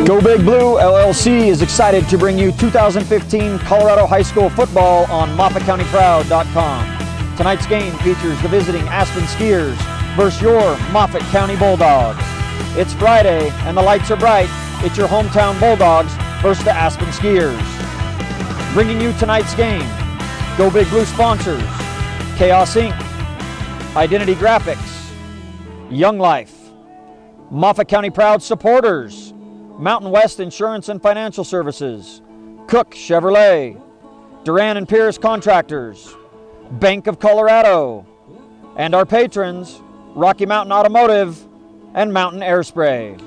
Go Big Blue LLC is excited to bring you 2015 Colorado High School football on MOFFATCOUNTYPROUD.COM. Tonight's game features the visiting Aspen Skiers versus your Moffat County Bulldogs. It's Friday and the lights are bright. It's your hometown Bulldogs versus the Aspen Skiers. Bringing you tonight's game, Go Big Blue sponsors, Chaos Inc., Identity Graphics, Young Life, Moffat County Proud supporters, Mountain West Insurance and Financial Services, Cook Chevrolet, Duran and Pierce Contractors, Bank of Colorado, and our patrons, Rocky Mountain Automotive and Mountain Air Spray.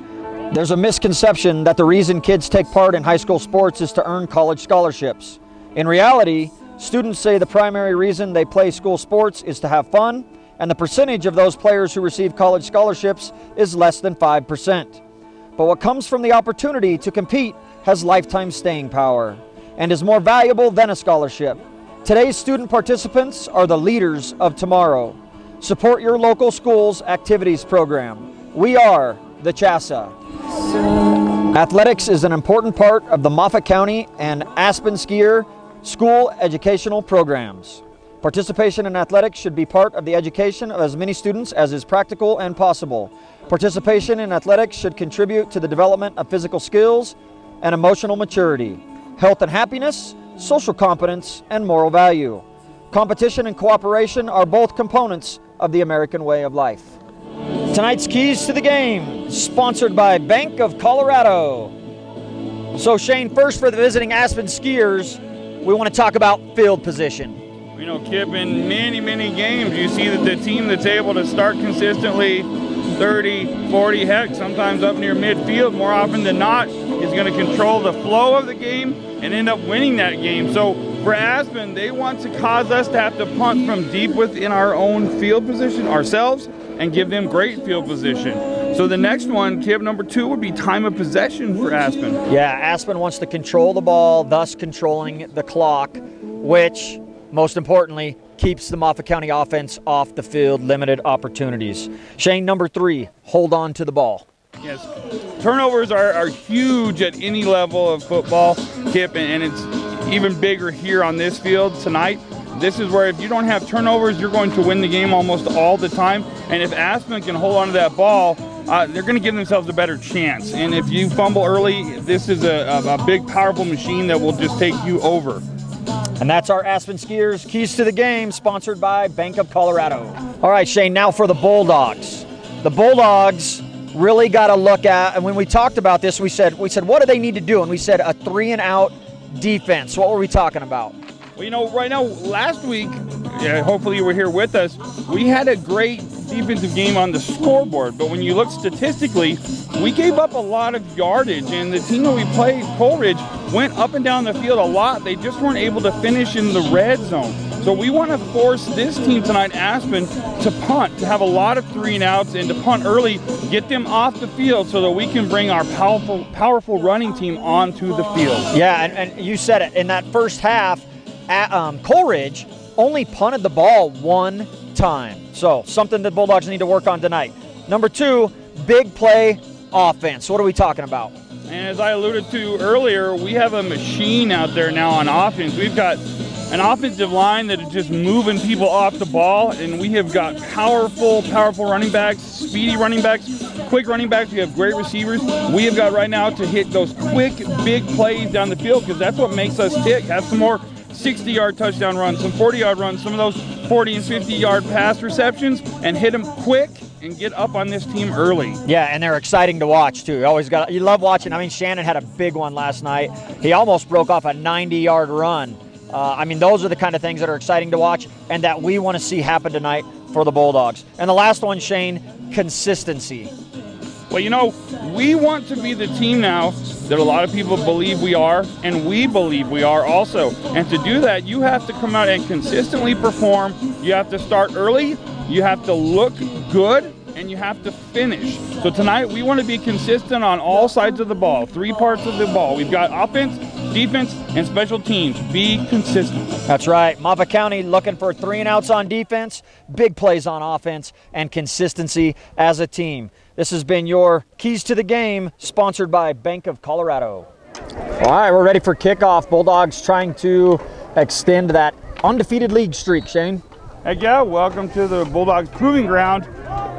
There's a misconception that the reason kids take part in high school sports is to earn college scholarships. In reality, students say the primary reason they play school sports is to have fun, and the percentage of those players who receive college scholarships is less than 5%. But what comes from the opportunity to compete has lifetime staying power and is more valuable than a scholarship. Today's student participants are the leaders of tomorrow. Support your local school's activities program. We are the CHASA. Athletics is an important part of the Moffat County and Aspen Skier school educational programs. Participation in athletics should be part of the education of as many students as is practical and possible. Participation in athletics should contribute to the development of physical skills and emotional maturity, health and happiness, social competence, and moral value. Competition and cooperation are both components of the American way of life. Tonight's keys to the game, sponsored by Bank of Colorado. So Shane, first for the visiting Aspen Skiers, we want to talk about field position. You know, Kip, in many games, you see that the team that's able to start consistently 30, 40, heck, sometimes up near midfield, more often than not, is going to control the flow of the game and end up winning that game. So for Aspen, they want to cause us to have to punt from deep within our own field position ourselves and give them great field position. So the next one, Kip, number 2, would be time of possession for Aspen. Yeah, Aspen wants to control the ball, thus controlling the clock, which, most importantly, keeps the Moffat County offense off the field, limited opportunities. Shane, number 3, hold on to the ball. Yes, turnovers are huge at any level of football, Kip, and it's even bigger here on this field tonight. This is where if you don't have turnovers, you're going to win the game almost all the time. And if Aspen can hold on to that ball, they're going to give themselves a better chance. And if you fumble early, this is a big, powerful machine that will just take you over. And that's our Aspen Skiers Keys to the Game, sponsored by Bank of Colorado. All right, Shane, now for the Bulldogs. The Bulldogs really got to look at, and when we talked about this, we said, what do they need to do? And we said a 3-and-out defense. What were we talking about? Well, you know, right now, last week, hopefully you were here with us, we had a great defensive game on the scoreboard, but when you look statistically, we gave up a lot of yardage, and the team that we played, Coleridge, went up and down the field a lot. They just weren't able to finish in the red zone. So we want to force this team tonight, Aspen, to punt, to have a lot of 3-and-outs and to punt early, get them off the field so that we can bring our powerful running team onto the field. Yeah, and you said it. In that first half, Coleridge only punted the ball 1 time. So something that Bulldogs need to work on tonight. Number 2, big play offense. What are we talking about? And as I alluded to earlier, we have a machine out there now on offense. We've got an offensive line that is just moving people off the ball, and we have got powerful running backs, speedy running backs, quick running backs. We have great receivers. We have got right now to hit those quick, big plays down the field because that's what makes us tick. Have some more 60-yard touchdown runs, some 40-yard runs, some of those 40 and 50-yard pass receptions, and hit them quick and get up on this team early. Yeah, and they're exciting to watch too. You love watching. I mean, Shannon had a big one last night. He almost broke off a 90-yard run. I mean, those are the kind of things that are exciting to watch and that we want to see happen tonight for the Bulldogs. And the last one, Shane, consistency. Well, you know, we want to be the team now that a lot of people believe we are, and we believe we are also. And to do that, you have to come out and consistently perform. You have to start early, you have to look good, and you have to finish. So tonight, we want to be consistent on all sides of the ball, 3 parts of the ball. We've got offense, defense and special teams. Be consistent. That's right. Moffat County looking for 3 and outs on defense, big plays on offense, and consistency as a team. This has been your Keys to the Game, sponsored by Bank of Colorado. All right, we're ready for kickoff. Bulldogs trying to extend that undefeated league streak, Shane. Heck yeah, welcome to the Bulldogs Proving Ground.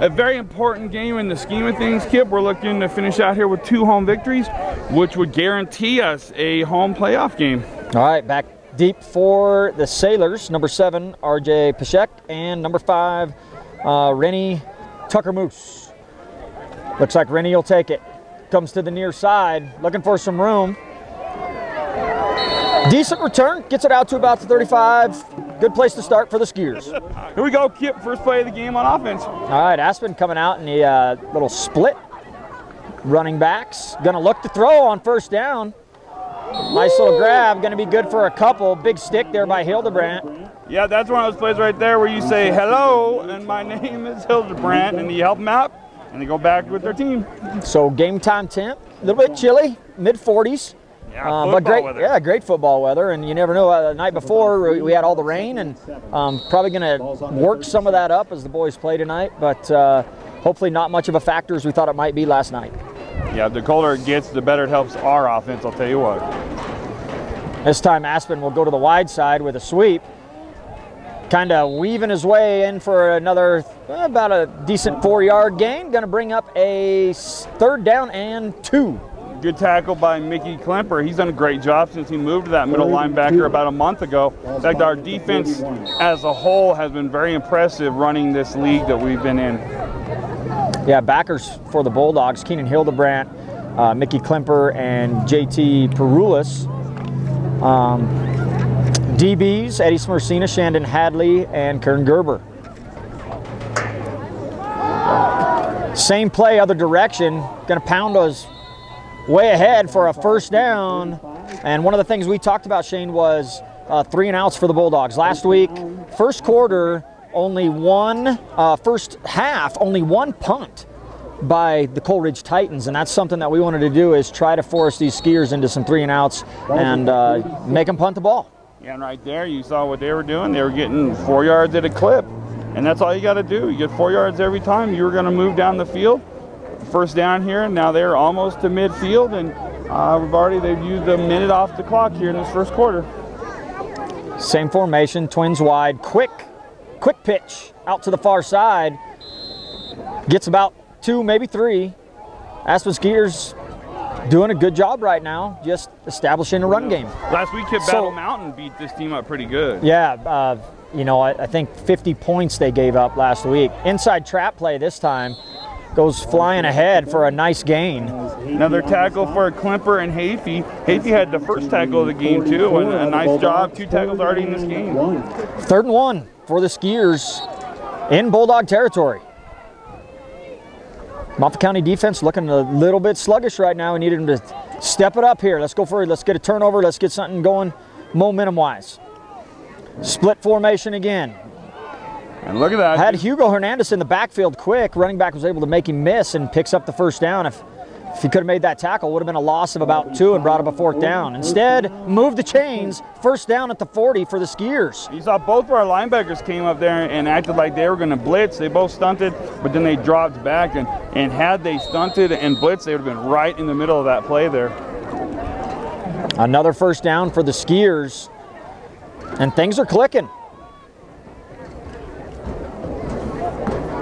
A very important game in the scheme of things, Kip. We're looking to finish out here with 2 home victories, which would guarantee us a home playoff game. All right, back deep for the Sailors, number 7, RJ Pashek, and number 5, Rennie Tucker-Moose. Looks like Rennie will take it. Comes to the near side, looking for some room. Decent return, gets it out to about the 35. Good place to start for the Skiers. Here we go, Kip, first play of the game on offense. All right, Aspen coming out in the little split. Running backs, gonna look to throw on first down. Nice little grab, gonna be good for a couple. Big stick there by Hildebrandt. Yeah, that's one of those plays right there where you say, hello, and my name is Hildebrandt, and you help them out, and they go back with their team. So game time temp, a little bit chilly, mid-40s. Yeah, but great, weather. yeah, great football weather, and you never know. The night before we had all the rain, and probably going to work some of that up as the boys play tonight. But hopefully not much of a factor as we thought it might be last night. Yeah, the colder it gets, the better it helps our offense. I'll tell you what. This time Aspen will go to the wide side with a sweep, kind of weaving his way in for another about a decent 4-yard gain. Going to bring up a 3rd down and 2. Good tackle by Mickey Klemper. He's done a great job since he moved to that middle linebacker about a month ago. In fact, our defense as a whole has been very impressive running this league that we've been in. Yeah, backers for the Bulldogs, Keenan Hildebrandt, Mickey Klemper, and JT Perulis. DBs, Eddie Smersina, Shandon Hadley, and Kern Gerber. Same play, other direction. Gonna pound us way ahead for a first down. And one of the things we talked about, Shane, was 3 and outs for the Bulldogs. Last week, first quarter, first half, only 1 punt by the Coleridge Titans. And that's something that we wanted to do, is try to force these Skiers into some 3 and outs and make them punt the ball. Yeah, and right there you saw what they were doing. They were getting 4 yards at a clip. And that's all you got to do. You get 4 yards every time. You were going to move down the field. First down here, and now they're almost to midfield, and they've used a minute off the clock here in this first quarter. Same formation, twins wide, quick pitch out to the far side. Gets about 2, maybe 3. Aspen Skiers doing a good job right now, just establishing a run game. Last week, Battle Mountain beat this team up pretty good. Yeah, you know, I think 50 points they gave up last week. Inside trap play this time. Goes flying ahead for a nice gain. Another tackle for Klemper and Hafey. Hafey had the first tackle of the game too, and a nice job. 2 tackles already in this game. 3rd and 1 for the Skiers in Bulldog territory. Moffat County defense looking a little bit sluggish right now. We needed them to step it up here. Let's go for it. Let's get a turnover. Let's get something going momentum-wise. Split formation again. And look at that. Had Hugo Hernandez in the backfield quick. Running back was able to make him miss and picks up the first down. If he could have made that tackle, it would have been a loss of about 2 and brought up a 4th down. Instead, moved the chains. First down at the 40 for the Skiers. You saw both of our linebackers came up there and acted like they were going to blitz. They both stunted, but then they dropped back. And had they stunted and blitzed, they would have been right in the middle of that play there. Another first down for the Skiers. And things are clicking.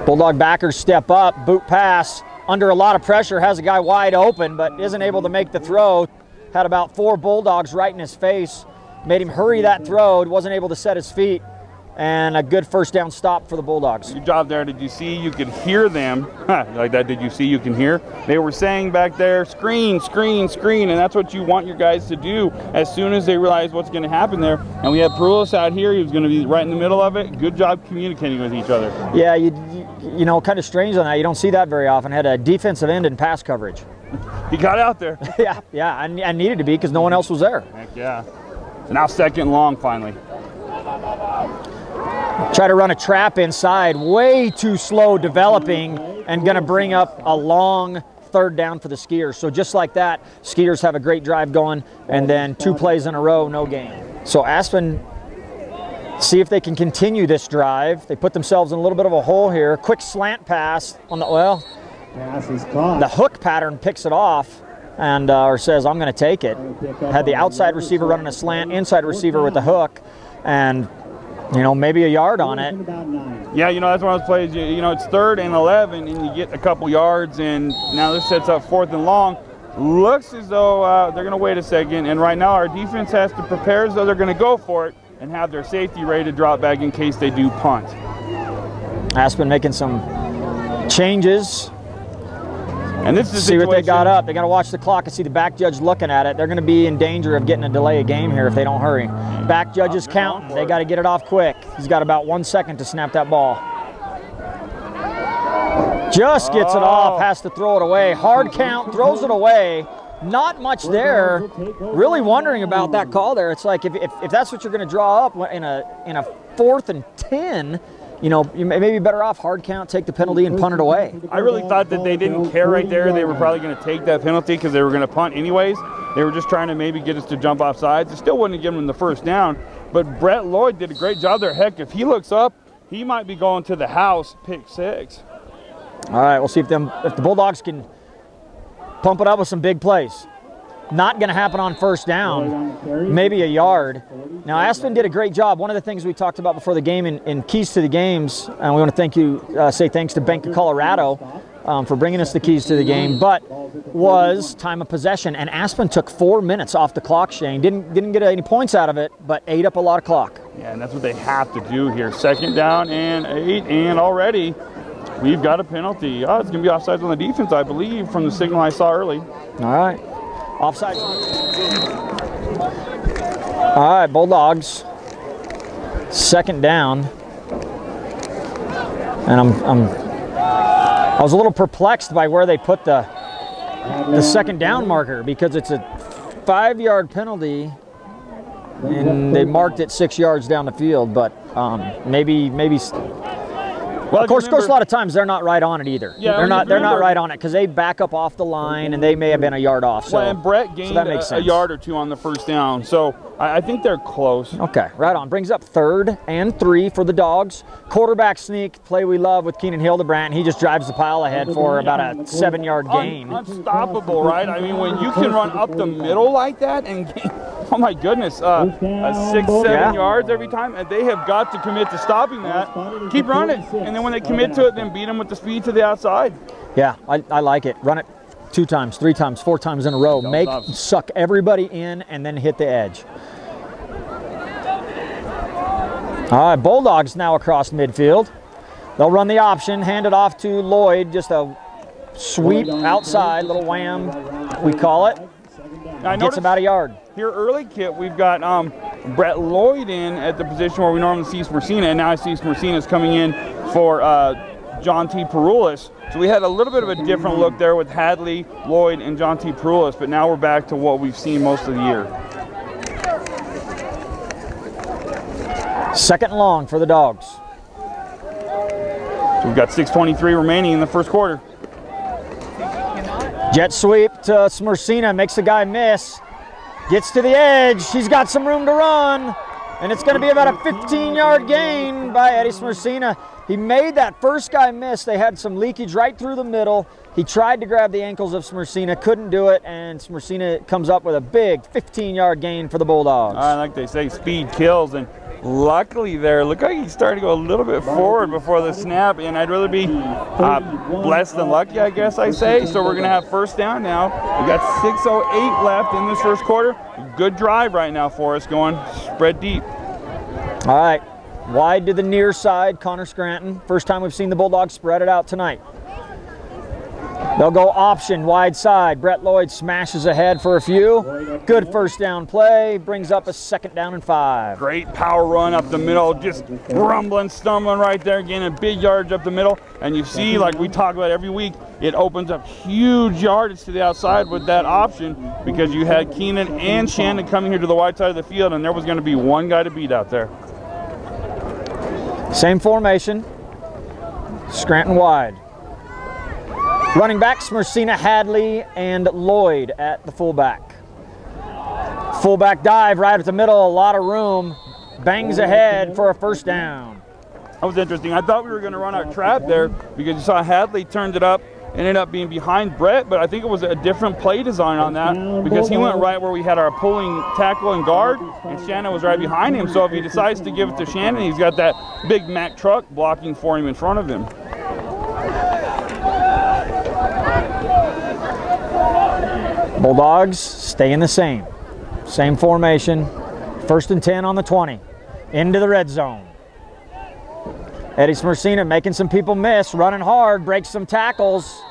Bulldog backers step up, boot pass, under a lot of pressure, has a guy wide open, but isn't able to make the throw. Had about 4 Bulldogs right in his face, made him hurry that throw, wasn't able to set his feet, and a good first down stop for the Bulldogs. Good job there. Did you see you could hear them? Like that, did you see you can hear? They were saying back there, screen, screen, screen, and that's what you want your guys to do as soon as they realize what's going to happen there. And we had Perulis out here. He was going to be right in the middle of it. Good job communicating with each other. Yeah, you know, kind of strange on that. You don't see that very often. Had a defensive end in pass coverage. He got out there. yeah, and needed to be because no one else was there. Heck yeah. So now 2nd and long finally. Try to run a trap inside, way too slow developing, and going to bring up a long third down for the Skiers. So just like that, Skiers have a great drive going, and then 2 plays in a row, no gain. So Aspen, see if they can continue this drive. They put themselves in a little bit of a hole here. Quick slant pass on the, well, the hook pattern picks it off and or says, I'm going to take it. Had the outside receiver running a slant, inside receiver with the hook, and you know, maybe a yard on it. Yeah, you know, that's one of those plays, you know, it's 3rd and 11, and you get a couple yards, and now this sets up 4th and long. Looks as though they're going to wait a second, and right now our defense has to prepare as though they're going to go for it and have their safety ready to drop back in case they do punt. Aspen making some changes. And this is see what they got up. They got to watch the clock and see the back judge looking at it. They're going to be in danger of getting a delay of game here if they don't hurry. Back judge is counting. They got to get it off quick. He's got about 1 second to snap that ball. Just gets it off, has to throw it away. Hard count, throws it away. Not much there. Really wondering about that call there. It's like if that's what you're going to draw up in a 4th and 10, you know, you may be better off hard count, take the penalty, and punt it away. I really thought that they didn't care right there. They were probably going to take that penalty because they were going to punt anyways. They were just trying to maybe get us to jump off sides. It still wouldn't have given them the first down, but Brett Lloyd did a great job there. Heck, if he looks up, he might be going to the house, pick 6. All right, we'll see if the Bulldogs can pump it up with some big plays. Not going to happen on first down, maybe a yard. Now, Aspen did a great job. One of the things we talked about before the game in Keys to the Games, and we want to say thanks to Bank of Colorado for bringing us the keys to the game, but was time of possession. And Aspen took 4 minutes off the clock, Shane. Didn't get any points out of it, but ate up a lot of clock. Yeah, and that's what they have to do here. 2nd down and 8, and already we've got a penalty. Oh, it's going to be offsides on the defense, I believe, from the signal I saw early. All right. Offside. All right, Bulldogs. 2nd down. And I was a little perplexed by where they put the 2nd down marker because it's a 5-yard penalty and they marked it 6 yards down the field, but maybe well, of course, a lot of times they're not right on it either. Yeah, they're not right on it because they back up off the line and they may have been a yard off. So, well, and Brett gained a yard or 2 on the first down, so I think they're close. Okay, right on. Brings up 3rd and 3 for the Dogs. Quarterback sneak, play we love with Keenan Hildebrandt. He just drives the pile ahead for about a 7-yard gain. Unstoppable, right? I mean, when you can run up the middle like that and gain, oh my goodness, 6, 7 yards every time, and they have got to commit to stopping that. Keep running, and then when they commit to it, then beat them with the speed to the outside. Yeah, I like it. Run it 2 times, 3 times, 4 times in a row. Suck everybody in and then hit the edge. All right, Bulldogs now across midfield. They'll run the option, hand it off to Lloyd, just a sweep outside, little wham, we call it. Gets about a yard. Here early, Kit, we've got Brett Lloyd in at the position where we normally see Smersina, and now I see Smersina's coming in for John T. Perulis. So we had a little bit of a different look there with Hadley, Lloyd, and John T. Perulis, but now we're back to what we've seen most of the year. 2nd and long for the Dogs. So we've got 6:23 remaining in the first quarter. Jet sweep to Smersina, makes the guy miss. Gets to the edge, he's got some room to run. And it's going to be about a 15-yard gain by Eddie Smersina. He made that first guy miss. They had some leakage right through the middle. He tried to grab the ankles of Smersina, couldn't do it, and Smersina comes up with a big 15-yard gain for the Bulldogs. Like they say, speed kills, and luckily there, look like he's starting to go a little bit forward before the snap, and I'd rather be blessed than lucky, I guess I say. So we're going to have first down now. We got 6:08 left in this first quarter. Good drive right now for us, going spread deep. All right, wide to the near side, Connor Scranton. First time we've seen the Bulldogs spread it out tonight. They'll go option, wide side. Brett Lloyd smashes ahead for a few. Good first down play, brings up a 2nd down and 5. Great power run up the middle, just rumbling, stumbling right there, gaining big yardage up the middle. And you see, like we talk about every week, it opens up huge yardage to the outside with that option because you had Keenan and Shannon coming here to the wide side of the field, and there was going to be one guy to beat out there. Same formation, Scranton wide. Running backs, Mercina, Hadley, and Lloyd at the fullback. Fullback dive right at the middle, a lot of room. Bangs ahead for a first down. That was interesting. I thought we were going to run our trap there because you saw Hadley turned it up, ended up being behind Brett, but I think it was a different play design on that because he went right where we had our pulling tackle and guard, and Shannon was right behind him. So if he decides to give it to Shannon, he's got that big Mack truck blocking for him in front of him. Bulldogs staying the same. Same formation. 1st and 10 on the 20. Into the red zone. Eddie Smersina making some people miss, running hard, breaks some tackles.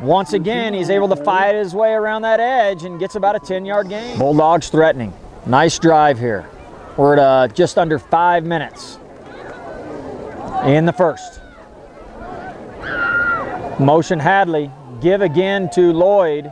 Once again, he's able to fight his way around that edge and gets about a 10-yard gain. Bulldogs threatening. Nice drive here. We're at just under 5 minutes in the first. Motion Hadley. Give again to Lloyd.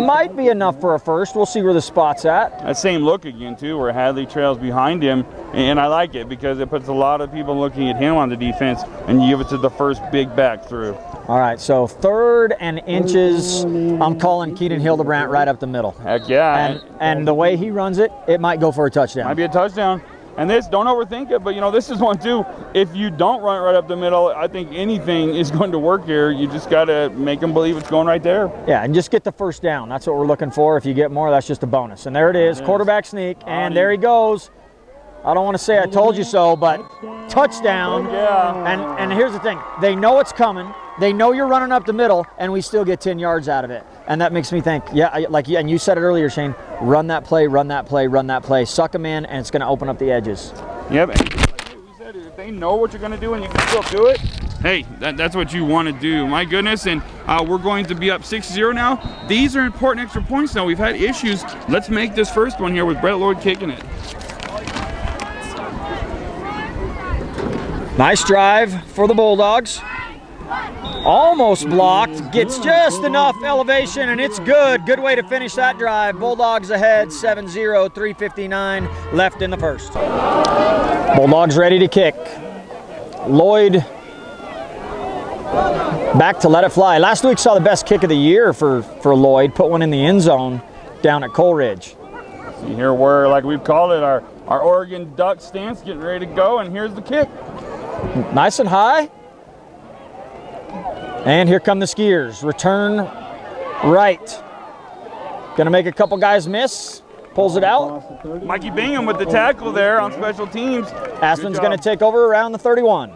Might be enough for a first. We'll see where the spot's at. That same look again, too, where Hadley trails behind him. And I like it because it puts a lot of people looking at him on the defense, and you give it to the first big back through. All right, so 3rd and inches. I'm calling Keaton Hildebrandt right up the middle. Heck yeah. And the way he runs it, it might go for a touchdown. Might be a touchdown. And this, don't overthink it, but you know, this is one too. If you don't run it right up the middle, I think anything is going to work here. You just got to make them believe it's going right there. Yeah, and just get the first down. That's what we're looking for. If you get more, that's just a bonus. And there it is, quarterback sneak, and there he goes. I don't want to say I told you so, but touchdown. Yeah. And here's the thing. They know it's coming. They know you're running up the middle, and we still get 10 yards out of it. And that makes me think, and you said it earlier, Shane, run that play, run that play, run that play. Suck them in, and it's going to open up the edges. Yep. And like we said, if they know what you're going to do and you can still do it, hey, that's what you want to do. My goodness, and we're going to be up 6-0 now. These are important extra points now. We've had issues. Let's make this first one here with Brett Lloyd kicking it. Nice drive for the Bulldogs. Almost blocked, gets just enough elevation, and it's good. Good way to finish that drive. Bulldogs ahead 7-0, 3:59 left in the first. Bulldogs ready to kick. Lloyd back to let it fly. Last week saw the best kick of the year for Lloyd. Put one in the end zone down at Coleridge. See here where, like we've called it, our Oregon Duck stance getting ready to go, and here's the kick. Nice and high. And here come the Skiers. Return right. Gonna make a couple guys miss. Pulls it out. Mikey Bingham with the tackle there on special teams. Aspen's gonna take over around the 31.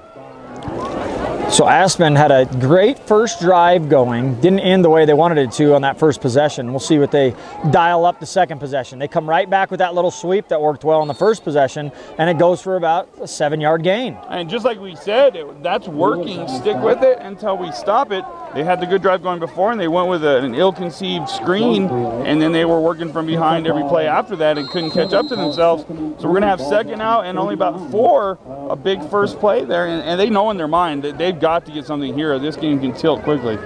So Aspen had a great first drive going. Didn't end the way they wanted it to on that first possession. We'll see what they dial up the second possession. They come right back with that little sweep that worked well on the first possession, and it goes for about a 7-yard gain. And just like we said, that's working. Stick with it until we stop it. They had the good drive going before, and they went with an ill-conceived screen, and then they were working from behind every play after that and couldn't catch up to themselves. So we're going to have second out and only about 4, a big first play there, and they know in their mind that they've got to get something here. This game can tilt quickly.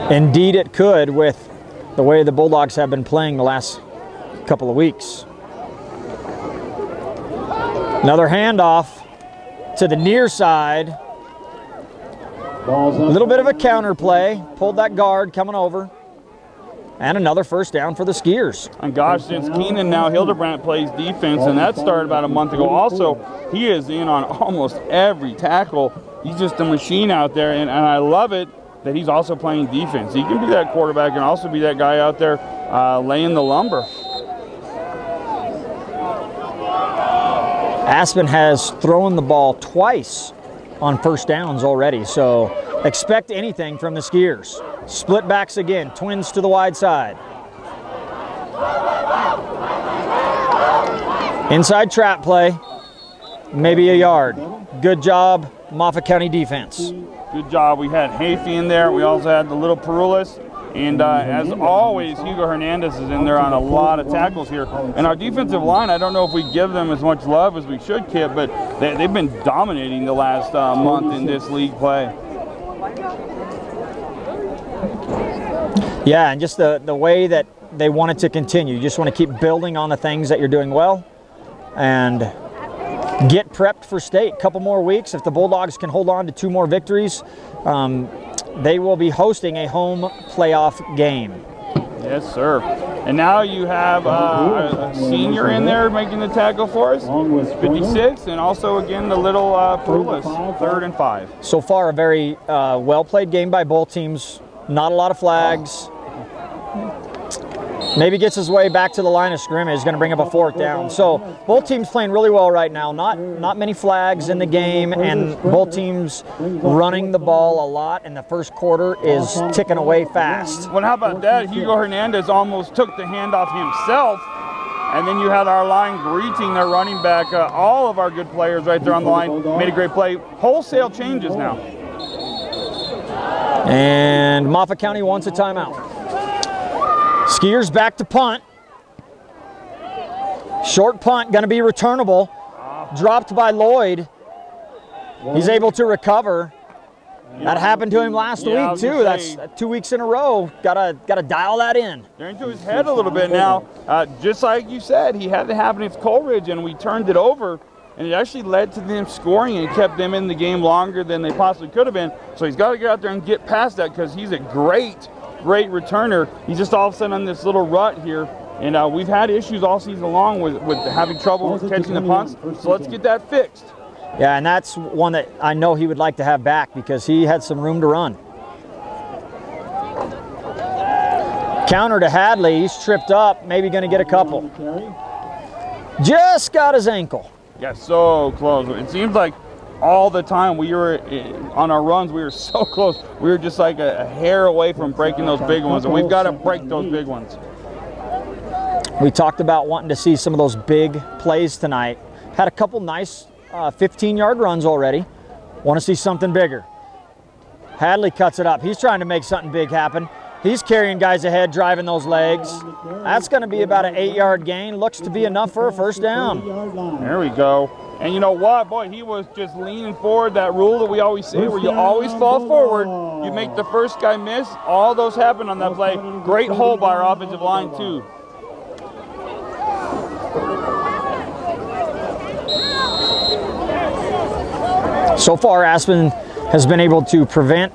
Indeed it could, with the way the Bulldogs have been playing the last couple of weeks. Another handoff to the near side. A little bit of a counter play. Pulled that guard coming over. And another first down for the Skiers. And gosh, since Keenan now Hildebrandt plays defense, and that started about a month ago also, he is in on almost every tackle. He's just a machine out there, and I love it that he's also playing defense. He can be that quarterback and also be that guy out there laying the lumber. Aspen has thrown the ball twice on first downs already, so expect anything from the Skiers. Split backs again, twins to the wide side. Inside trap play, maybe a yard. Good job, Moffat County defense. Good job. We had Hafey in there. We also had the little Perulis. And as always, Hugo Hernandez is in there on a lot of tackles here. And our defensive line, I don't know if we give them as much love as we should, Kip, but they've been dominating the last month in this league play. Yeah, and just the way that they want it to continue. You just want to keep building on the things that you're doing well. And get prepped for state. Couple more weeks. If the Bulldogs can hold on to 2 more victories, they will be hosting a home playoff game. Yes, sir. And now you have a senior in there making the tackle for us, 56, and also again the little Perulas, 3rd and 5. So far, a very well-played game by both teams. Not a lot of flags. Maybe gets his way back to the line of scrimmage. He's going to bring up a 4th down. So both teams playing really well right now. Not many flags in the game, and both teams running the ball a lot. And the first quarter is ticking away fast. Well, how about that? Hugo Hernandez almost took the handoff himself. And then you had our line greeting their running back. All of our good players right there on the line made a great play. Wholesale changes now. And Moffat County wants a timeout. Skiers back to punt. Short punt, going to be returnable. Dropped by Lloyd. He's able to recover. That happened to him last week too. That's 2 weeks in a row. Gotta dial that in. They're into his head a little bit now. Just like you said, he had to happen against Coleridge, and we turned it over, and it actually led to them scoring and kept them in the game longer than they possibly could have been. So he's got to get out there and get past that, because he's a great returner. He's just all of a sudden on this little rut here, and we've had issues all season long with having trouble catching the punts. So let's get that fixed. Yeah, and that's one that I know he would like to have back, because he had some room to run. Counter to Hadley. He's tripped up, maybe going to get a couple. Just got his ankle. Yeah, so close. It seems like all the time we were on our runs, we were so close. We were just like a hair away from breaking those big ones, and we've got to break those big ones. We talked about wanting to see some of those big plays tonight. Had a couple nice 15-yard runs already. Want to see something bigger. Hadley cuts it up. He's trying to make something big happen. He's carrying guys ahead, driving those legs. That's going to be about an 8-yard gain. Looks to be enough for a 1st down. There we go. And you know what? Boy, he was just leaning forward. That rule that we always say, where you always fall forward, you make the first guy miss. All those happen on that play. Great hold by our offensive line, too. So far, Aspen has been able to prevent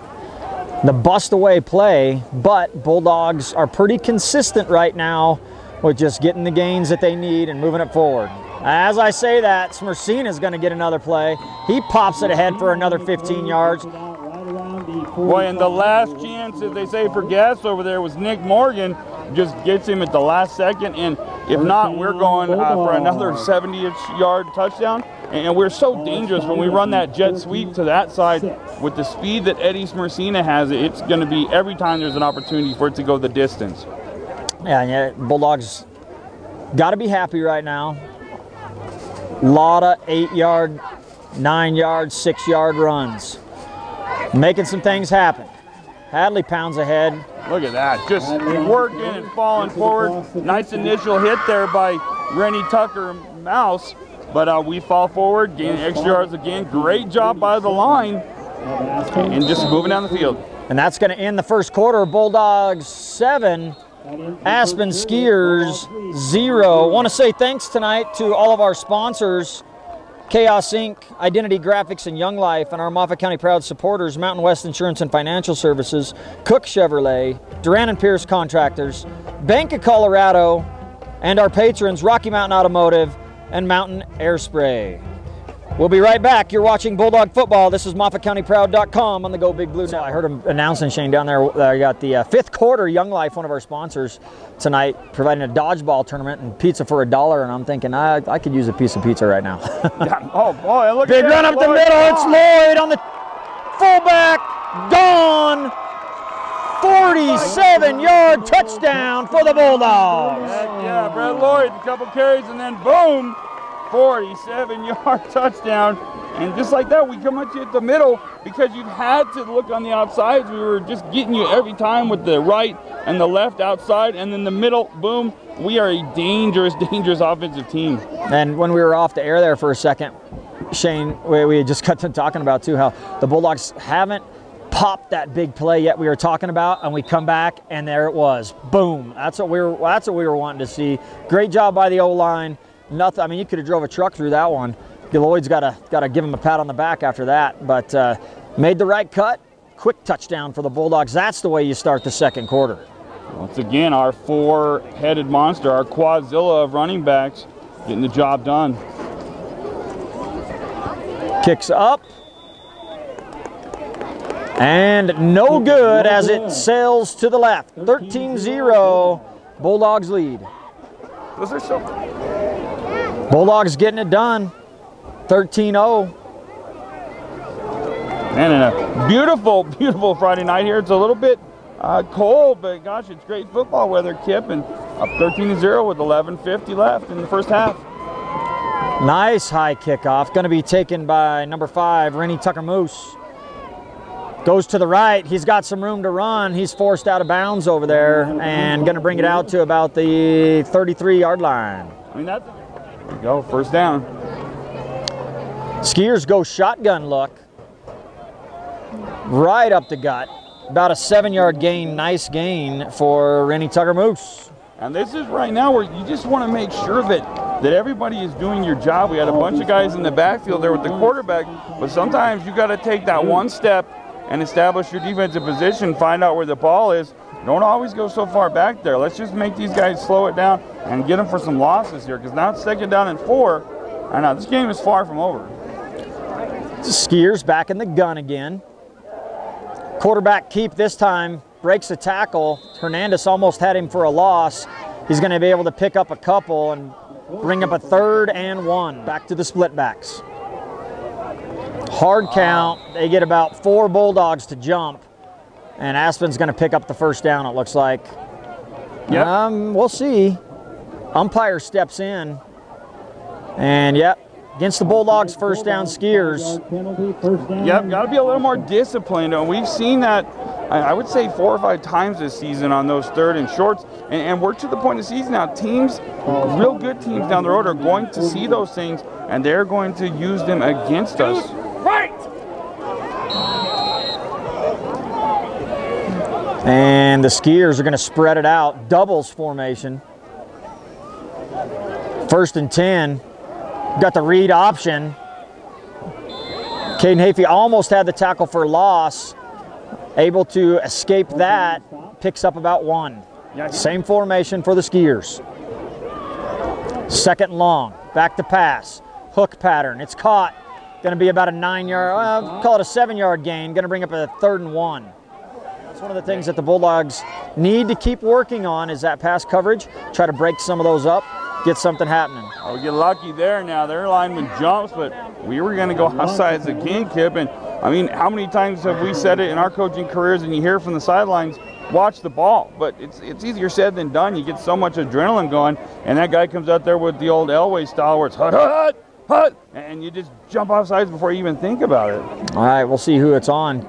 the bust-away play, but Bulldogs are pretty consistent right now with just getting the gains that they need and moving it forward. As I say that, Smersina's going to get another play. He pops it ahead for another 15 yards. Boy, and the last chance, as they say, for gas over there was Nick Morgan. Just gets him at the last second, and if not, we're going for another 70-yard touchdown. And we're so dangerous when we run that jet sweep to that side with the speed that Eddie Smersina has. It's going to be every time there's an opportunity for it to go the distance. Yeah, Bulldogs got to be happy right now. A lot of 8-yard, 9-yard, 6-yard runs. Making some things happen. Hadley pounds ahead. Look at that, just working and falling forward. Nice initial hit there by Rennie Tucker Mouse, but we fall forward, gain extra yards again. Great job by the line, and just moving down the field. And that's going to end the first quarter. Bulldogs 7, Aspen Skiers 0. Want to say thanks tonight to all of our sponsors, Chaos Inc., Identity Graphics and Young Life, and our Moffat County Proud supporters, Mountain West Insurance and Financial Services, Cook Chevrolet, Duran and Pierce Contractors, Bank of Colorado, and our patrons, Rocky Mountain Automotive and Mountain Air Spray. We'll be right back. You're watching Bulldog Football. This is MoffatCountyProud.com on the Go Big Blue. Now, I heard him announcing, Shane, down there. I got the 5th quarter Young Life, one of our sponsors tonight, providing a dodgeball tournament and pizza for $1. And I'm thinking, I could use a piece of pizza right now. Yeah. Oh, boy, look big at run up the middle. It's Lloyd on the fullback. Gone. 47-yard touchdown for the Bulldogs. Yeah, Brett Lloyd, a couple carries, and then boom, 47-yard touchdown. And just like that, we come at you at the middle because you've had to look on the outsides. We were just getting you every time with the right and the left outside, and then the middle, boom. We are a dangerous, dangerous offensive team. And when we were off the air there for a second, Shane, we had just got to talking about, too, how the Bulldogs haven't popped that big play yet we were talking about, and we come back, and there it was. Boom. That's what we were wanting to see. Great job by the O-line. Nothing. I mean, you could have drove a truck through that one. Lloyd's got to give him a pat on the back after that, but made the right cut. Quick touchdown for the Bulldogs. That's the way you start the second quarter. Once again, our four-headed monster, our quadzilla of running backs, getting the job done. Kicks up. And no good as it sails to the left. 13-0, Bulldogs lead. Those are so... Bulldogs getting it done. 13-0. And a beautiful, beautiful Friday night here. It's a little bit cold, but gosh, it's great football weather, Kip. And up 13-0 with 11:50 left in the first half. Nice high kickoff. Going to be taken by number 5, Rennie Tucker-Moose. Goes to the right. He's got some room to run. He's forced out of bounds over there and going to bring it out to about the 33-yard line. I mean, there you go, first down. Skiers go shotgun look. Right up the gut. About a 7-yard gain. Nice gain for Rennie Tucker-Moose. And this is right now where you just want to make sure that everybody is doing your job. We had a bunch of guys in the backfield there with the quarterback, but sometimes you got to take that one step and establish your defensive position, find out where the ball is. Don't always go so far back there. Let's just make these guys slow it down and get them for some losses here, because now it's 2nd down and 4. I know this game is far from over. Skiers back in the gun again. Quarterback keep this time, breaks a tackle. Hernandez almost had him for a loss. He's going to be able to pick up a couple and bring up a 3rd and 1. Back to the split backs. Hard count. They get about 4 Bulldogs to jump, and Aspen's going to pick up the first down, it looks like. Yep. We'll see. Umpire steps in, and yep, against the Bulldogs, first down, Skiers. Yep, got to be a little more disciplined. And we've seen that, I would say, 4 or 5 times this season on those 3rd and shorts. And we're to the point of the season now. Teams, real good teams down the road, are going to see those things, and they're going to use them against us. Right. And the Skiers are going to spread it out. Doubles formation. 1st and 10. Got the read option. Caden Hafey almost had the tackle for loss. Able to escape that. Picks up about 1. Same formation for the Skiers. 2nd and long. Back to pass. Hook pattern. It's caught. Going to be about a 9-yard, call it a 7-yard gain. Going to bring up a 3rd and 1. That's one of the things that the Bulldogs need to keep working on, is that pass coverage. Try to break some of those up, get something happening. Oh, we get lucky there now. Their lineman jumps, but we were going to go outside the king, Kip. And I mean, how many times have we said it in our coaching careers, and you hear from the sidelines, watch the ball. But it's easier said than done. You get so much adrenaline going, and that guy comes out there with the old Elway style where it's hut, hut, hut, and you just jump off sides before you even think about it. All right, we'll see who it's on.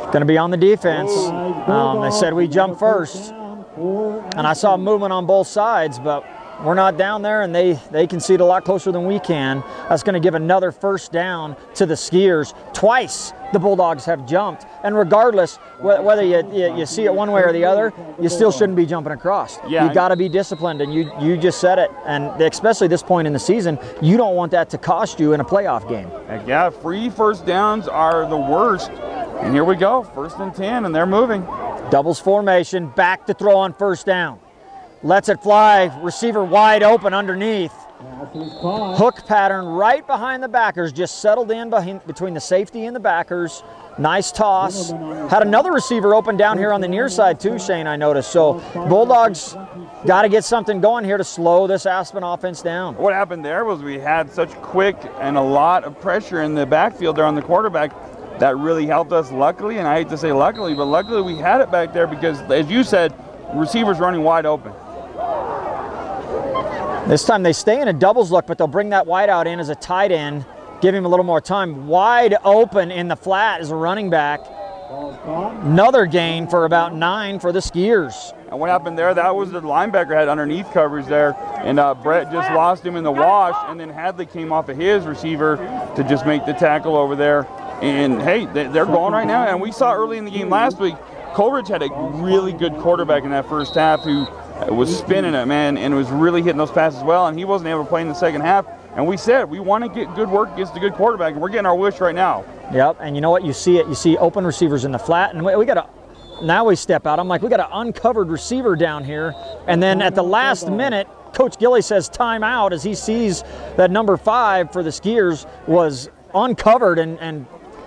Going to be on the defense. They said we jump first, and I saw movement on both sides, but we're not down there, and they concede a lot closer than we can. That's going to give another first down to the Skiers. Twice the Bulldogs have jumped, and regardless whether you see it one way or the other, you still shouldn't be jumping across. Yeah. You got to be disciplined, and you just said it. And especially this point in the season, you don't want that to cost you in a playoff game. Heck yeah, free first downs are the worst. And here we go, 1st and 10, and they're moving. Doubles formation, back to throw on first down. Lets it fly, receiver wide open underneath. Hook pattern right behind the backers, just settled in between the safety and the backers. Nice toss. Had another receiver open down here on the near side too, Shane, I noticed. So Bulldogs got to get something going here to slow this Aspen offense down. What happened there was we had such quick and a lot of pressure in the backfield there on the quarterback. That really helped us, luckily, and I hate to say luckily, but luckily we had it back there because, as you said, receivers running wide open. This time they stay in a doubles look, but they'll bring that wide out in as a tight end, give him a little more time. Wide open in the flat as a running back. Another gain for about 9 for the Skiers. And what happened there, that was the linebacker had underneath coverage there, and Brett just lost him in the wash, and then Hadley came off of his receiver to just make the tackle over there. And hey, they're going right now, and we saw early in the game last week, Coleridge had a really good quarterback in that first half who was spinning it, man, and was really hitting those passes well, and he wasn't able to play in the second half. And we said we want to get good work against a good quarterback, and we're getting our wish right now. Yep, and you know what? You see it. You see open receivers in the flat, and we got to. Now we step out. I'm like, we got an uncovered receiver down here, and then at the last minute, Coach Gilly says timeout as he sees that number 5 for the Skiers was uncovered, and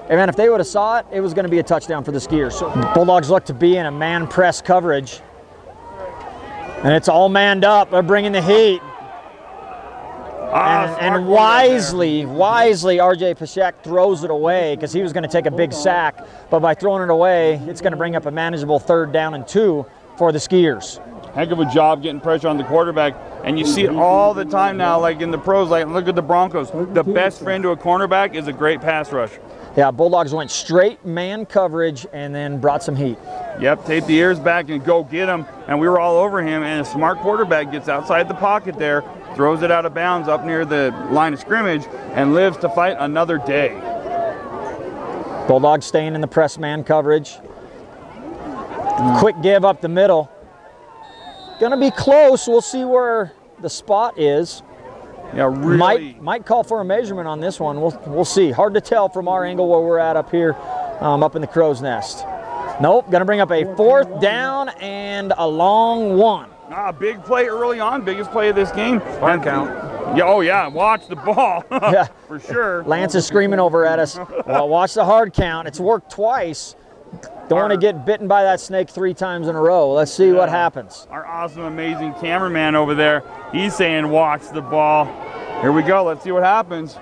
man, if they would have saw it, it was going to be a touchdown for the Skiers. So Bulldogs look to be in a man press coverage, and it's all manned up. They're bringing the heat. And wisely, R.J. Pashek throws it away because he was going to take a big sack. But by throwing it away, it's going to bring up a manageable 3rd down and 2 for the Skiers. Heck of a job getting pressure on the quarterback. And you see it all the time now, like in the pros. Like, look at the Broncos. The best friend to a cornerback is a great pass rush. Yeah, Bulldogs went straight man coverage and then brought some heat. Yep, tape the ears back and go get him. And we were all over him. And a smart quarterback gets outside the pocket there, throws it out of bounds up near the line of scrimmage, and lives to fight another day. Bulldogs staying in the press man coverage. Quick give up the middle. Gonna be close. We'll see where the spot is. Yeah, really. Might call for a measurement on this one. We'll see. Hard to tell from our angle where we're at up here, up in the crow's nest. Nope. Gonna bring up a 4th down and a long one. Big play early on, biggest play of this game. Hard count. Yeah, oh yeah, watch the ball. Yeah, for sure. Lance is screaming over at us. Well, watch the hard count. It's worked twice. Don't want to get bitten by that snake 3 times in a row. Let's see what happens. Our awesome, amazing cameraman over there, he's saying watch the ball. Here we go. Let's see what happens.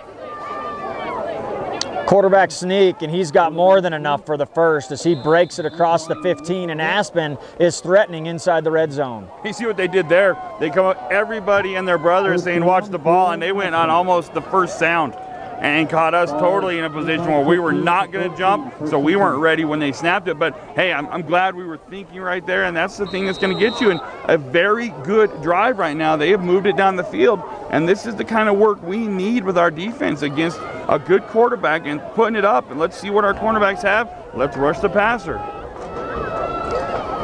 Quarterback sneak, and he's got more than enough for the first as he breaks it across the 15, and Aspen is threatening inside the red zone. You see what they did there? They come up, everybody and their brother is saying watch the ball, and they went on almost the first sound and caught us totally in a position where we were not going to jump, so we weren't ready when they snapped it. But hey, I'm glad we were thinking right there, and that's the thing that's going to get you in a very good drive right now. They have moved it down the field, and this is the kind of work we need with our defense against a good quarterback and putting it up. And let's see what our cornerbacks have. Let's rush the passer.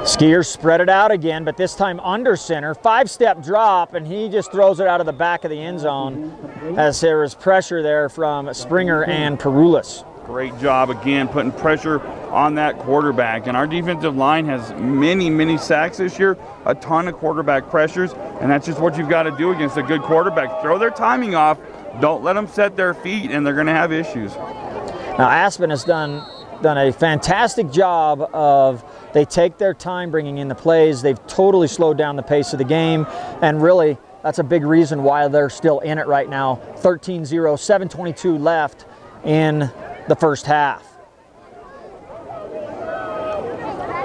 Skiers spread it out again, but this time under center. 5-step drop, and he just throws it out of the back of the end zone as there is pressure there from Springer and Perulis. Great job again putting pressure on that quarterback. And our defensive line has many sacks this year, a ton of quarterback pressures, and that's just what you've got to do against a good quarterback. Throw their timing off, don't let them set their feet, and they're going to have issues. Now Aspen has done a fantastic job of, they take their time bringing in the plays. They've totally slowed down the pace of the game, and really that's a big reason why they're still in it right now. 13-0, 7:22 left in the first half.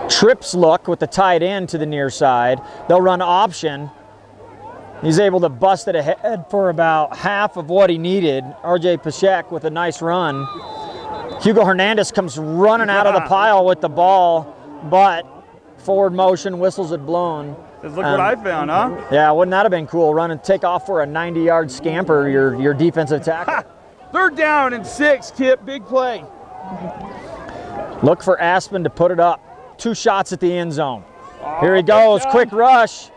Trips look with the tight end to the near side. They'll run option. He's able to bust it ahead for about half of what he needed. R.J. Pashek with a nice run. Hugo Hernandez comes running out of the pile with the ball, but forward motion, whistles it blown. Says, look what I found, huh? Yeah, wouldn't that have been cool? Run and take off for a 90-yard scamper, your defensive tackle. 3rd down and 6, Kip, big play. Look for Aspen to put it up. 2 shots at the end zone. Here he goes, quick rush.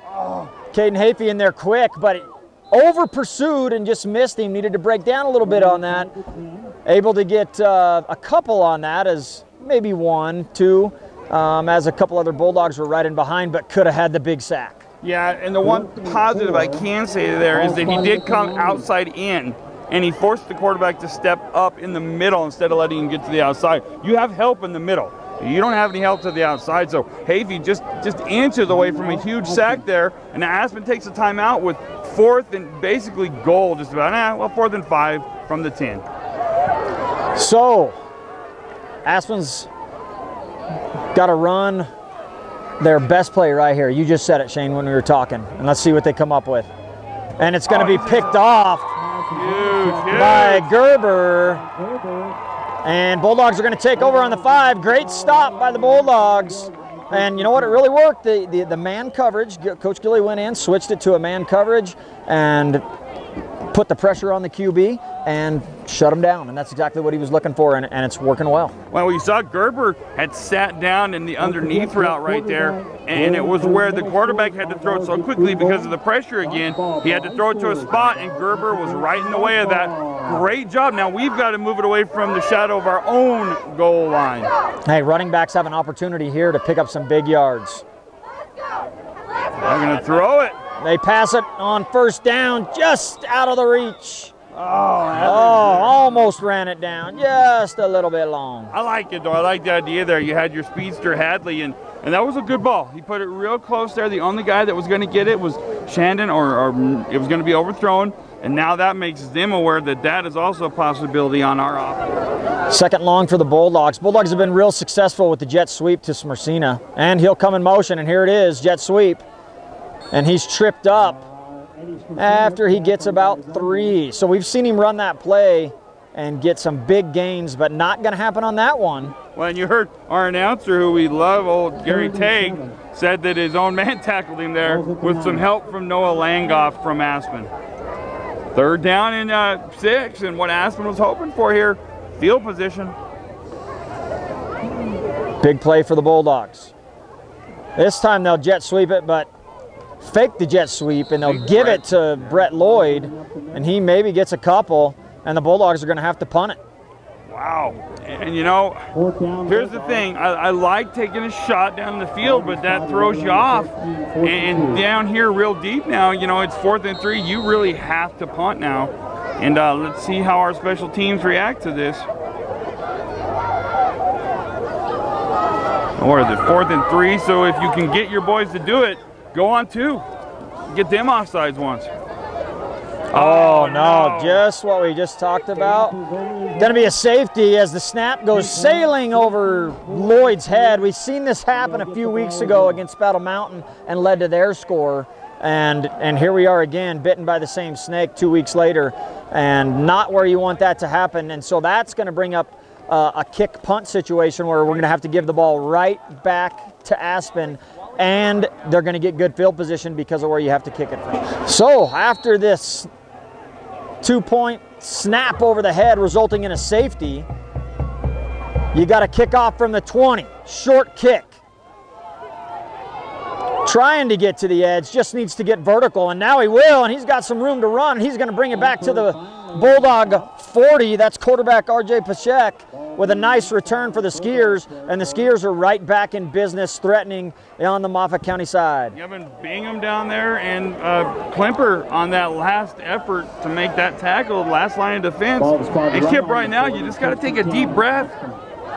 Caden Hafey in there quick, but over pursued and just missed him. Needed to break down a little bit on that. Able to get a couple on that, as maybe 1, 2, as a couple other Bulldogs were right in behind, but could have had the big sack. Yeah, and the one positive I can say there is that he did come outside in, and he forced the quarterback to step up in the middle instead of letting him get to the outside. You have help in the middle. You don't have any help to the outside, so Hafey just inches away from a huge sack there, and Aspen takes a timeout with 4th and basically goal, just about, 4th and 5 from the 10. So, Aspen's got to run their best play right here. You just said it, Shane, when we were talking, and let's see what they come up with. And it's going to be picked off by Gerber. And Bulldogs are going to take over on the 5. Great stop by the Bulldogs. And you know what? It really worked. The man coverage, Coach Gilly went in, switched it to a man coverage, and put the pressure on the QB and shut him down, and that's exactly what he was looking for, and it's working well. Well, we saw Gerber had sat down in the underneath route right there, and it was where the quarterback had to throw it so quickly because of the pressure again. He had to throw it to a spot, and Gerber was right in the way of that. Great job. Now we've got to move it away from the shadow of our own goal line. Hey, running backs have an opportunity here to pick up some big yards. They're going to throw it. They pass it on first down, just out of the reach. Oh, almost ran it down, just a little bit long. I like it, though. I like the idea there. You had your speedster, Hadley, and that was a good ball. He put it real close there. The only guy that was going to get it was Shandon, or it was going to be overthrown, and now that makes them aware that that is also a possibility on our offense. Second long for the Bulldogs. Bulldogs have been real successful with the jet sweep to Smersina, and he'll come in motion, and here it is, jet sweep. And he's tripped up after he gets about 3. So we've seen him run that play and get some big gains, but not going to happen on that one. Well, and you heard our announcer, who we love, old Gary Tague, said that his own man tackled him there with some help from Noah Langoff from Aspen. Third down and 6, and what Aspen was hoping for here, field position. Big play for the Bulldogs. This time they'll jet sweep it, but fake the jet sweep, and they'll give it to Brett Lloyd, and he maybe gets a couple, and the Bulldogs are going to have to punt it. Wow. And you know, here's the thing. I like taking a shot down the field, but that throws you off. And down here real deep now, you know, it's 4th and 3. You really have to punt now. And let's see how our special teams react to this. Or is it 4th and 3? So if you can get your boys to do it, go on 2. Get them offsides once. Oh, no, just what we just talked about. Going to be a safety as the snap goes sailing over Lloyd's head. We've seen this happen a few weeks ago against Battle Mountain and led to their score. And here we are again, bitten by the same snake 2 weeks later, and not where you want that to happen. And so that's going to bring up a kick punt situation where we're going to have to give the ball right back to Aspen, and they're going to get good field position because of where you have to kick it from. So after this 2-point snap over the head resulting in a safety, you got to kick off from the 20. Short kick. Trying to get to the edge, just needs to get vertical, and now he will, and he's got some room to run. He's going to bring it back to the Bulldog 40. That's quarterback RJ Pachek with a nice return for the Skiers, and the Skiers are right back in business, threatening on the Moffat County side. You have Bingham down there and Klemper on that last effort to make that tackle, last line of defense. And Kip, right now, you just got to take a deep breath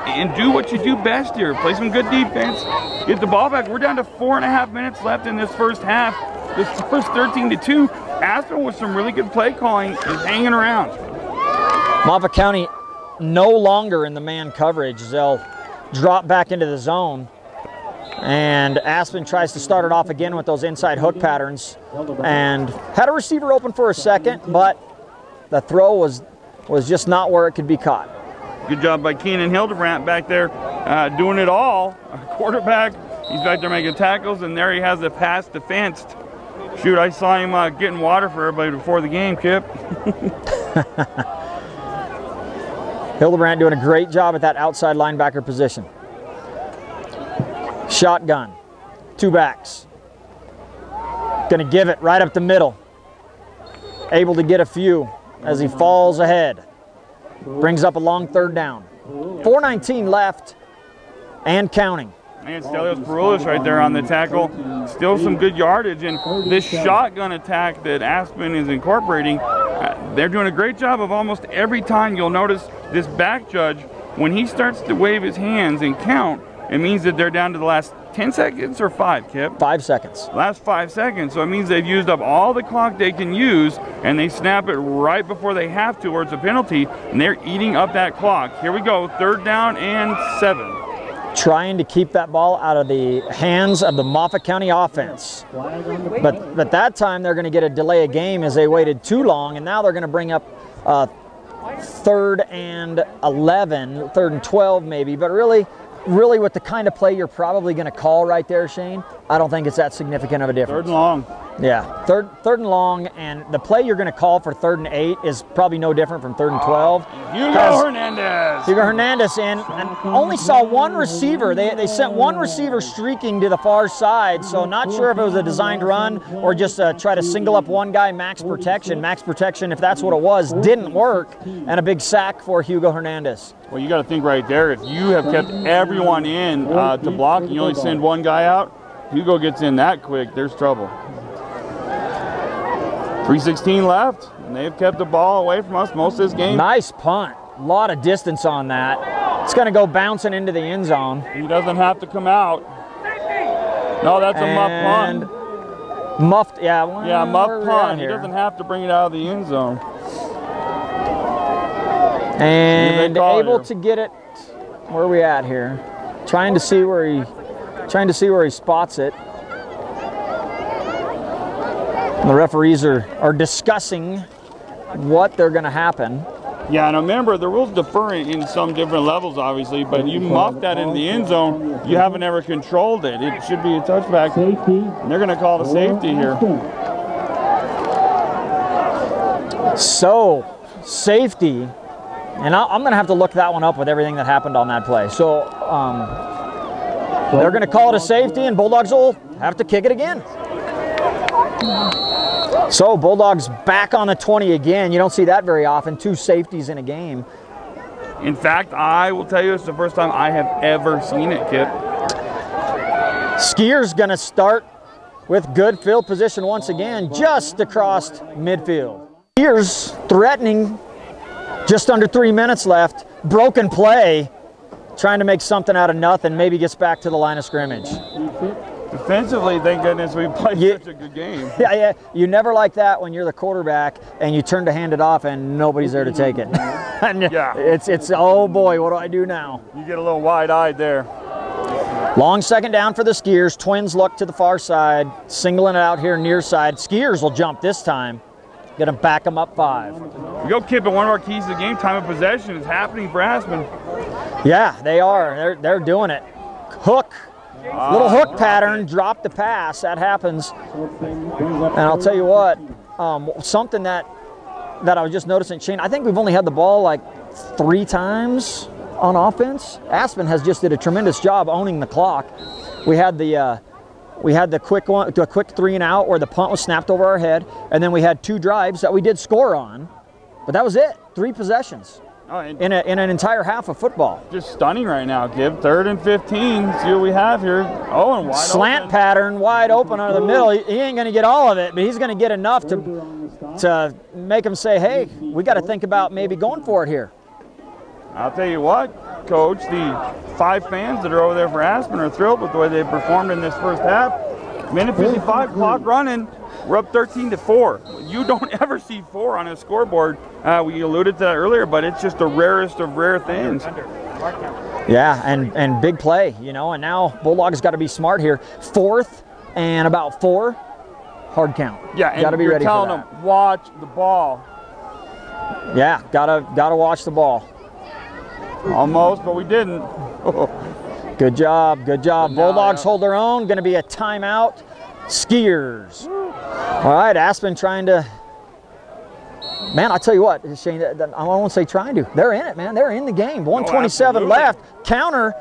and do what you do best here. Play some good defense, get the ball back. We're down to 4.5 minutes left in this first half. This first 13-2. Aspen with some really good play calling is hanging around. Moffat County no longer in the man coverage. They'll drop back into the zone, and Aspen tries to start it off again with those inside hook patterns, and had a receiver open for a second, but the throw was just not where it could be caught. Good job by Keenan Hildebrandt back there doing it all. Quarterback, he's back there making tackles, and there he has the pass defensed. Shoot, I saw him getting water for everybody before the game, Kip. Hildebrandt doing a great job at that outside linebacker position. Shotgun, 2 backs. Gonna give it right up the middle. Able to get a few as he falls ahead. Brings up a long 3rd down. 4:19 left and counting. And Stelios Peroulis right there on the tackle. Still some good yardage. And this shotgun attack that Aspen is incorporating, they're doing a great job of almost every time. You'll notice this back judge, when he starts to wave his hands and count, it means that they're down to the last 10 seconds or 5, Kip? 5 seconds. Last 5 seconds. So it means they've used up all the clock they can use, and they snap it right before they have to, or it's a penalty, and they're eating up that clock. Here we go, 3rd down and 7. Trying to keep that ball out of the hands of the Moffat County offense. But that time they're going to get a delay of game as they waited too long, and now they're going to bring up 3rd and 11, 3rd and 12 maybe, but really with the kind of play you're probably going to call right there, Shane, I don't think it's that significant of a difference. 3rd and long. Yeah, third and long, and the play you're going to call for 3rd and 8 is probably no different from 3rd and 12. Hugo Hernandez and only saw one receiver. They sent one receiver streaking to the far side, so not sure if it was a designed run or just try to single up one guy, max protection. Max protection, if that's what it was, didn't work, and a big sack for Hugo Hernandez. Well, you got to think right there, if you have kept everyone in to block and you only send one guy out, Hugo gets in that quick, there's trouble. 3:16 left, and they've kept the ball away from us most of this game. Nice punt. A lot of distance on that. It's going to go bouncing into the end zone. He doesn't have to come out. No, that's a muff punt. Muffed, yeah. Well, yeah, muff punt. He doesn't have to bring it out of the end zone. And able to get it. Where are we at here? Trying to see where he spots it. And the referees are discussing what they're going to happen. Yeah, and remember, the rules differ in some different levels, obviously, but you muff that in the end zone, you haven't ever controlled it. It should be a touchback, and they're going to call it a safety here. So, safety, and I'm going to have to look that one up with everything that happened on that play. So, they're going to call it a safety, and Bulldogs will have to kick it again. So Bulldogs back on the 20 again. You don't see that very often, 2 safeties in a game. In fact, I will tell you it's the first time I have ever seen it, Kip. Skier's going to start with good field position once again, just across midfield. Skier's threatening, just under 3 minutes left. Broken play, trying to make something out of nothing, maybe gets back to the line of scrimmage. Defensively, thank goodness we played such a good game. Yeah, you never like that when you're the quarterback and you turn to hand it off and nobody's there to take it. Yeah. It's oh boy, what do I do now? You get a little wide-eyed there. Long second down for the Skiers. Twins look to the far side, singling it out here near side. Skiers will jump this time. Gonna back them up 5. We go, Kip, and one of our keys to the game, time of possession, is happening for Aspen. Yeah, they are. They're doing it. Hook. Little hook pattern, drop the pass, that happens. And I'll tell you what, something that I was just noticing, Shane, I think we've only had the ball like 3 times on offense. Aspen has just did a tremendous job owning the clock. We had the quick 3 and out where the punt was snapped over our head, and then we had 2 drives that we did score on, but that was it, 3 possessions. In an entire half of football. Just stunning right now, Kip. 3rd and 15. See what we have here. Oh, and wide slant open. Pattern, wide open under the middle. He ain't going to get all of it, but he's going to get enough to make him say, hey, we got to think about maybe going for it here. I'll tell you what, Coach, the 5 fans that are over there for Aspen are thrilled with the way they performed in this first half. Minute 55, clock running. We're up 13-4. You don't ever see 4 on a scoreboard. We alluded to that earlier, but it's just the rarest of rare things. Yeah, and big play, you know, and now Bulldogs got to be smart here. 4th and about 4, hard count. Yeah, and gotta be ready for that. telling them, watch the ball. Yeah, gotta watch the ball. Almost, but we didn't. Good job, good job. Bulldogs hold their own. Going to be a timeout. Skiers. All right, Aspen trying to. Man, I'll tell you what, Shane, I won't say trying to. They're in it, man. They're in the game. 1:27 left. Counter.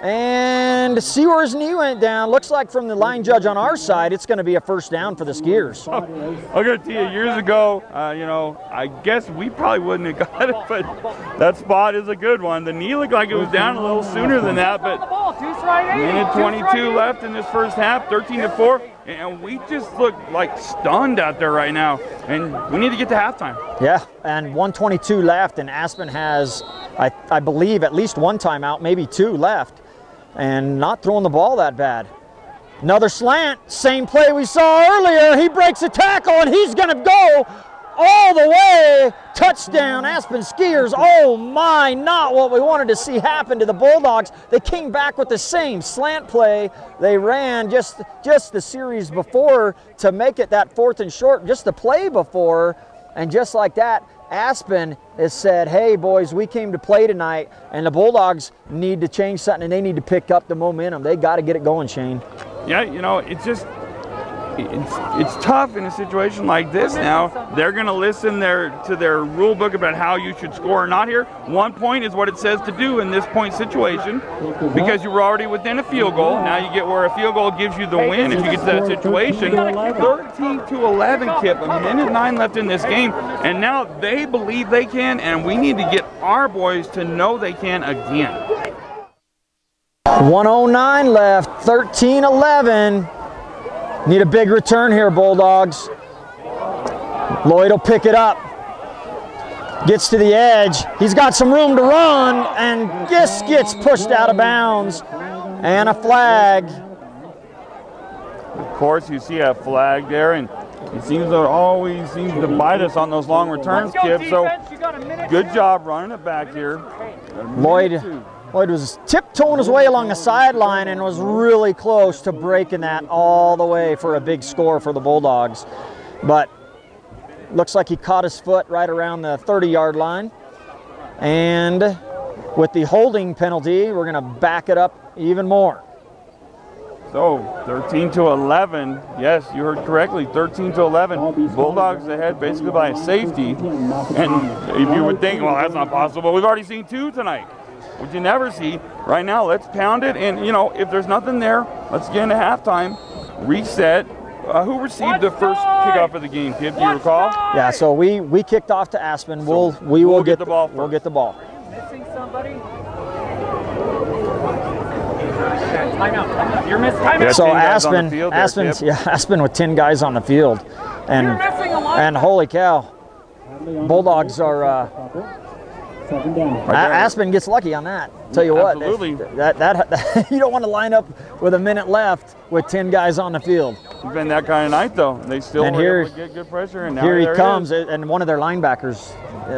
And see where his knee went down. Looks like from the line judge on our side, it's going to be a first down for the Skiers. I'm going to tell you, years ago, you know, I guess we probably wouldn't have got it, but that spot is a good one. The knee looked like it was down a little sooner than that, but minute 22 left in this first half, 13-4, and we just look like stunned out there right now, and we need to get to halftime. Yeah, and 1:22 left, and Aspen has, I believe, at least 1 timeout, maybe 2 left. And not throwing the ball that bad. Another slant, same play we saw earlier. He breaks a tackle and he's going to go all the way. Touchdown, Aspen Skiers. Oh my, not what we wanted to see happen to the Bulldogs. They came back with the same slant play they ran just the series before to make it that 4th and short, just the play before. And just like that, Aspen has said, hey boys, we came to play tonight, and the Bulldogs need to change something, and they need to pick up the momentum. They got to get it going, Shane. Yeah, you know, it's just, it's tough in a situation like this now. They're going to listen to their rule book about how you should score or not here. 1 point is what it says to do in this point situation because you were already within a field goal. Now you get where a field goal gives you the win if you get to that situation. 13-11, Kip, a minute 9 left in this game, and now they believe they can, and we need to get our boys to know they can again. 1:09 left, 13-11. Need a big return here, Bulldogs. Lloyd will pick it up. Gets to the edge. He's got some room to run and just gets pushed out of bounds. And a flag. Of course, you see a flag there, and he always seems to bite us on those long returns, Kip. So good job running it back here. Lloyd was tiptoeing his way along the sideline and was really close to breaking that all the way for a big score for the Bulldogs. But looks like he caught his foot right around the 30-yard line. And with the holding penalty, we're going to back it up even more. So 13-11, yes, you heard correctly, 13-11. Bulldogs ahead basically by a safety. And if you would think, well, that's not possible. We've already seen 2 tonight, which you never see. Right now, let's pound it. And, you know, if there's nothing there, let's get into halftime, reset. Who received the first kickoff of the game, Kip? Do you recall? Yeah, so we kicked off to Aspen. We'll get the ball. We'll get the ball. Missing somebody? Timeout. You're missing timeout. So Aspen with 10 guys on the field, and holy cow, Bulldogs are. Aspen gets lucky on that. Tell you what, absolutely. That you don't want to line up with a minute left with 10 guys on the field. It's been that kind of night though. They still were able to get good pressure, and now here he comes, and one of their linebackers,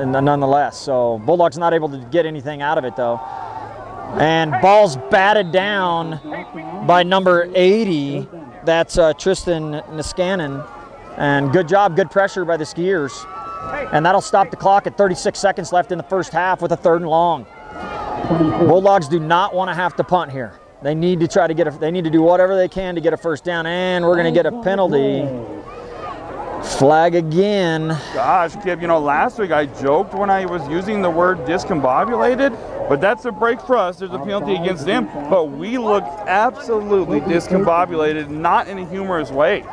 nonetheless. So Bulldogs not able to get anything out of it though. And ball's batted down by number 80. That's Tristan Niskanen. And good job, good pressure by the Skiers. And that'll stop the clock at 36 seconds left in the first half with a 3rd and long. Bulldogs do not want to have to punt here. They need to try to they need to do whatever they can to get a first down, and we're going to get a penalty. Flag again. Gosh, Kip, you know, last week I joked when I was using the word discombobulated, but that's a break for us. There's a penalty against them, but we look absolutely discombobulated, not in a humorous way.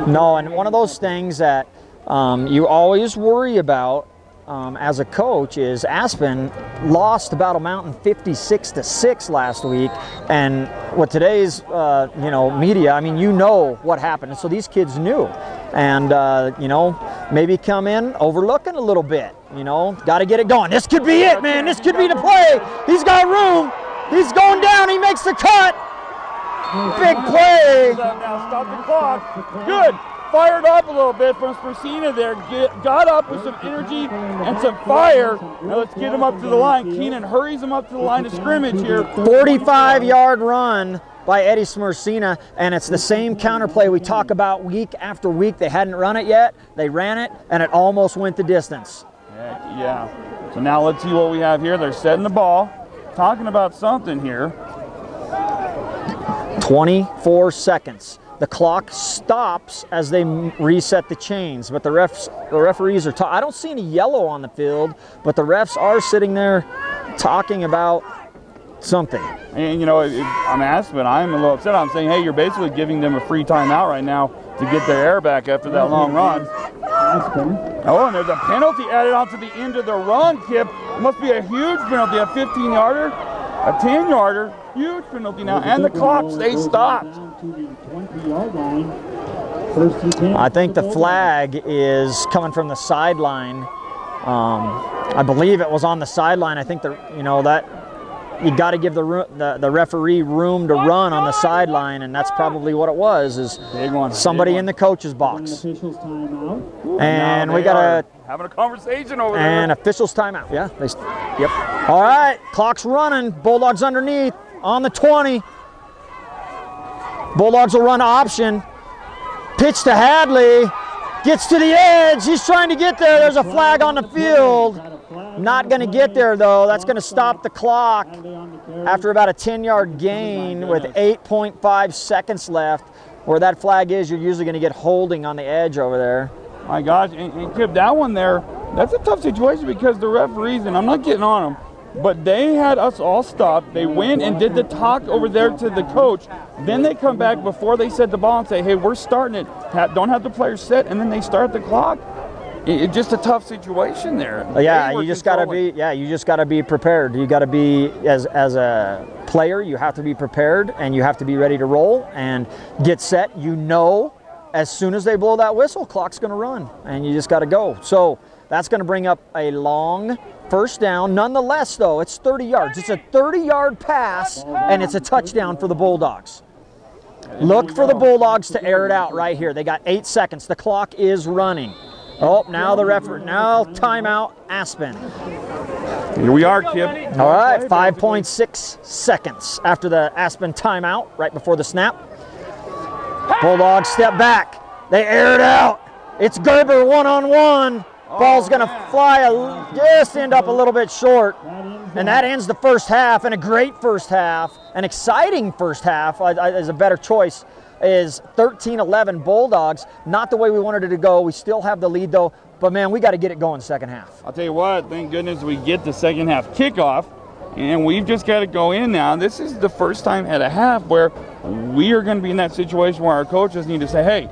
No, and one of those things that you always worry about as a coach is Aspen lost Battle Mountain 56-6 last week, and with today's media, I mean, you know what happened, and so these kids knew, and maybe come in overlooking a little bit. Got to get it going. This could be it, man. This could be the play. He's got room. He's going down. He makes the cut. Big play. Now stop the clock. Good. Fired up a little bit from Spursina there. Got up with some energy and some fire. Now let's get him up to the line. Keenan hurries him up to the line of scrimmage here. 45-yard run by Eddie Spursina, and it's the same counterplay we talk about week after week. They hadn't run it yet. They ran it, and it almost went the distance. Yeah. So now let's see what we have here. They're setting the ball, talking about something here. 24 seconds. The clock stops as they reset the chains, but the referees are I don't see any yellow on the field, but the refs are sitting there talking about something. And I'm Aspen, I'm a little upset. I'm saying, hey, you're basically giving them a free timeout right now to get their air back after that long run. Oh, and there's a penalty added onto the end of the run, Kip. It must be a huge penalty, a 15-yarder, a 10-yarder. Huge penalty now, and the clock stays stopped. I think the flag is coming from the sideline. I believe it was on the sideline. I think that you got to give the referee room to run on the sideline, and that's probably what it was. Is big one, somebody in the coach's box. And we got having a conversation over there. And officials timeout. Yeah. Yep. All right. Clock's running. Bulldogs underneath. On the 20. Bulldogs will run option. Pitch to Hadley. Gets to the edge. He's trying to get there. There's a flag on the field. Not going to get there, though. That's going to stop the clock after about a 10-yard gain with 8.5 seconds left. Where that flag is, you're usually going to get holding on the edge over there. My gosh, and Kip, that one there, that's a tough situation because the referees, and I'm not getting on them, but they had us all stopped. They went and did the talk over there to the coach. Then they come back before they set the ball and say, hey, we're starting it. Don't have the players set, and then they start the clock. It's just a tough situation there. Yeah, you just got to be. Yeah, you just got to be prepared. You got to be as a player. You have to be prepared, and you have to be ready to roll and get set. You know, as soon as they blow that whistle, clock's going to run, and you just got to go. So that's going to bring up a long first down. Nonetheless, though, it's 30 yards. It's a 30-yard pass, and it's a touchdown for the Bulldogs. Look for the Bulldogs to air it out right here. They got 8 seconds. The clock is running. Oh, now the referee, now timeout, Aspen. Here we are, Kip. All right, 5.6 seconds after the Aspen timeout, right before the snap. Bulldogs step back. They air it out. It's Gerber one-on-one. Ball's going to fly, just end up a little bit short. And that ends the first half, and a great first half, an exciting first half is a better choice. Is 13-11 Bulldogs. Not the way we wanted it to go. We still have the lead, though. But, man, we got to get it going second half. I'll tell you what, thank goodness we get the second half kickoff, and we've just got to go in now. This is the first time at a half where we are going to be in that situation where our coaches need to say, hey,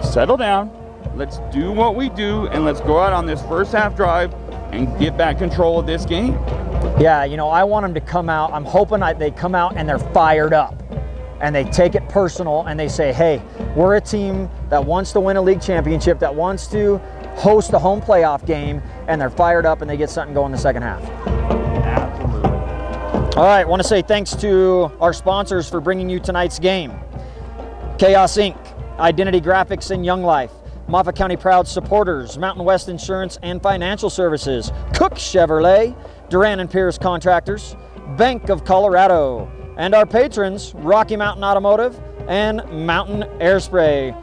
settle down. Let's do what we do, and let's go out on this first half drive and get back control of this game. Yeah, you know, I want them to come out. I'm hoping they come out and they're fired up. And they take it personal and they say, hey, we're a team that wants to win a league championship, that wants to host a home playoff game, and they're fired up and they get something going in the second half. Absolutely. All right, want to say thanks to our sponsors for bringing you tonight's game. Chaos Inc., Identity Graphics and Young Life, Moffat County Proud supporters, Mountain West Insurance and Financial Services, Cook Chevrolet, Duran and Pierce Contractors, Bank of Colorado, and our patrons, Rocky Mountain Automotive and Mountain Airspray.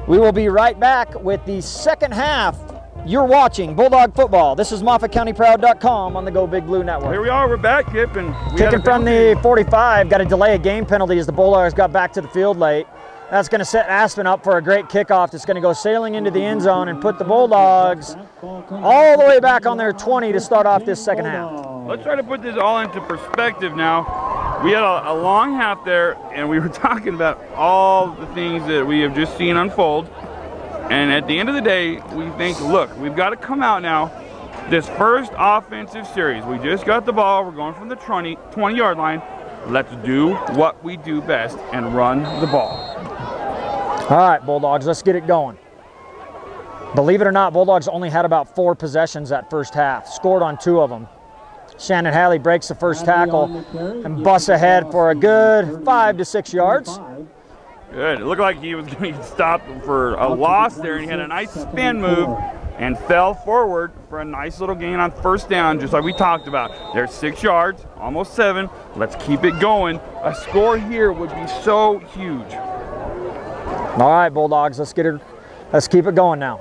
We will be right back with the second half. You're watching Bulldog Football. This is MOFFATCOUNTYPROUD.COM on the Go Big Blue Network. Here we are, we're back, Kip. And kicking from the 45, got to delay a game penalty as the Bulldogs got back to the field late. That's going to set Aspen up for a great kickoff that's going to go sailing into the end zone and put the Bulldogs all the way back on their 20 to start off this second half. Let's try to put this all into perspective now. We had a long half there, and we were talking about all the things that we have just seen unfold. And at the end of the day, we think, look, we've got to come out now. This first offensive series, we just got the ball. We're going from the 20-yard line. Let's do what we do best and run the ball. All right, Bulldogs, let's get it going. Believe it or not, Bulldogs only had about 4 possessions that first half, scored on 2 of them. Shannon Halley breaks the first tackle and busts ahead for a good 5 to 6 yards. Good. It looked like he was going to get stopped for a loss there, and he had a nice spin move and fell forward for a nice little gain on first down, just like we talked about. There's 6 yards, almost 7. Let's keep it going. A score here would be so huge. All right, Bulldogs, let's keep it going now.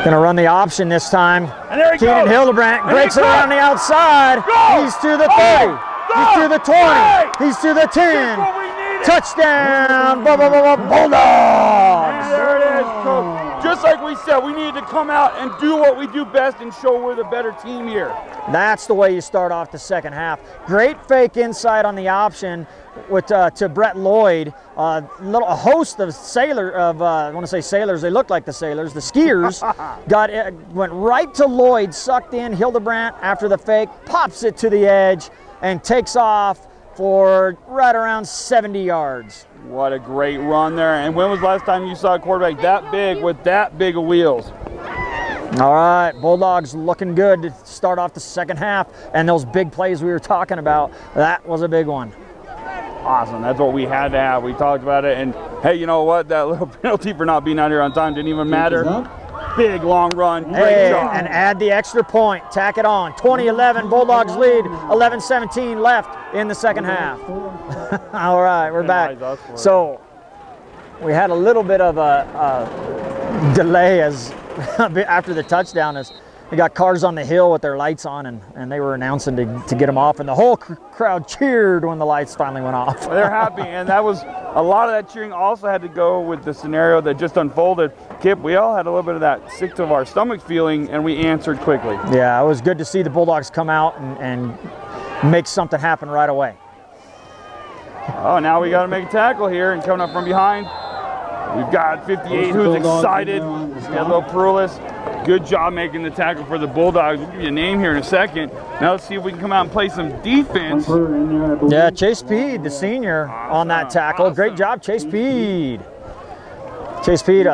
Gonna run the option this time. And there he Keenan goes. Hildebrandt breaks it around the outside. Go. He's to the 30. Go. He's to the 20. He's to the 10. Touchdown, Bulldogs. And there it is, Coach. Just like we said, we need to come out and do what we do best and show we're the better team here. That's the way you start off the second half. Great fake inside on the option with to Brett Lloyd. A host of I want to say sailors. They look like the sailors. The skiers went right to Lloyd, sucked in Hildebrandt after the fake, pops it to the edge, and takes off for right around 70 yards. What a great run there. And when was the last time you saw a quarterback that big with that big of wheels? All right, Bulldogs looking good to start off the second half. And those big plays we were talking about, that was a big one. Awesome. That's what we had to have. We talked about it. And, hey, you know what? That little penalty for not being out here on time didn't even matter. Big, long run. Great job. And add the extra point. Tack it on. 20-11, Bulldogs lead. 11-17 left in the second half. All right, we're back. So we had a little bit of a delay after the touchdown as They got cars on the hill with their lights on, and they were announcing to get them off, and the whole crowd cheered when the lights finally went off. They're happy, and that was a lot of that cheering also had to go with the scenario that just unfolded. Kip, we all had a little bit of that sick to our stomach feeling, and we answered quickly. Yeah, it was good to see the Bulldogs come out and make something happen right away. Oh, now we got to make a tackle here, and coming up from behind, we've got 58 who's excited. We got little Perulis. Good job making the tackle for the Bulldogs. We'll give you a name here in a second. Now let's see if we can come out and play some defense. Yeah, Chase Peed, the senior, on that tackle. Great job, Chase Peed. Chase Peed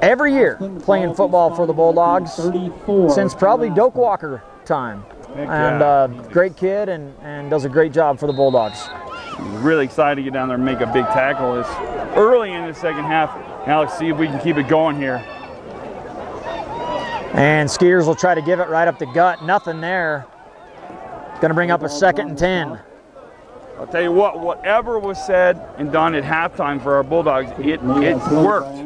every year playing football for the Bulldogs since probably Doak Walker time. And great kid and does a great job for the Bulldogs. Really excited to get down there and make a big tackle this early in the second half. Now let's see if we can keep it going here. And Skiers will try to give it right up the gut. Nothing there. Going to bring up a 2nd and 10. I'll tell you what, whatever was said and done at halftime for our Bulldogs, it worked.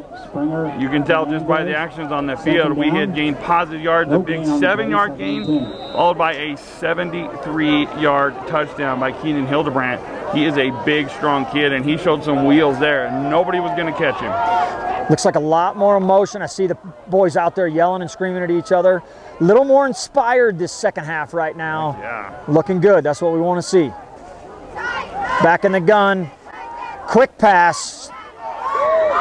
You can tell just by the actions on the field. We had gained positive yards, a big 7-yard gain, followed by a 73-yard touchdown by Keenan Hildebrandt. He is a big, strong kid, and he showed some wheels there. Nobody was going to catch him. Looks like a lot more emotion. I see the boys out there yelling and screaming at each other. A little more inspired this second half right now. Yeah. Looking good. That's what we want to see. Back in the gun. Quick pass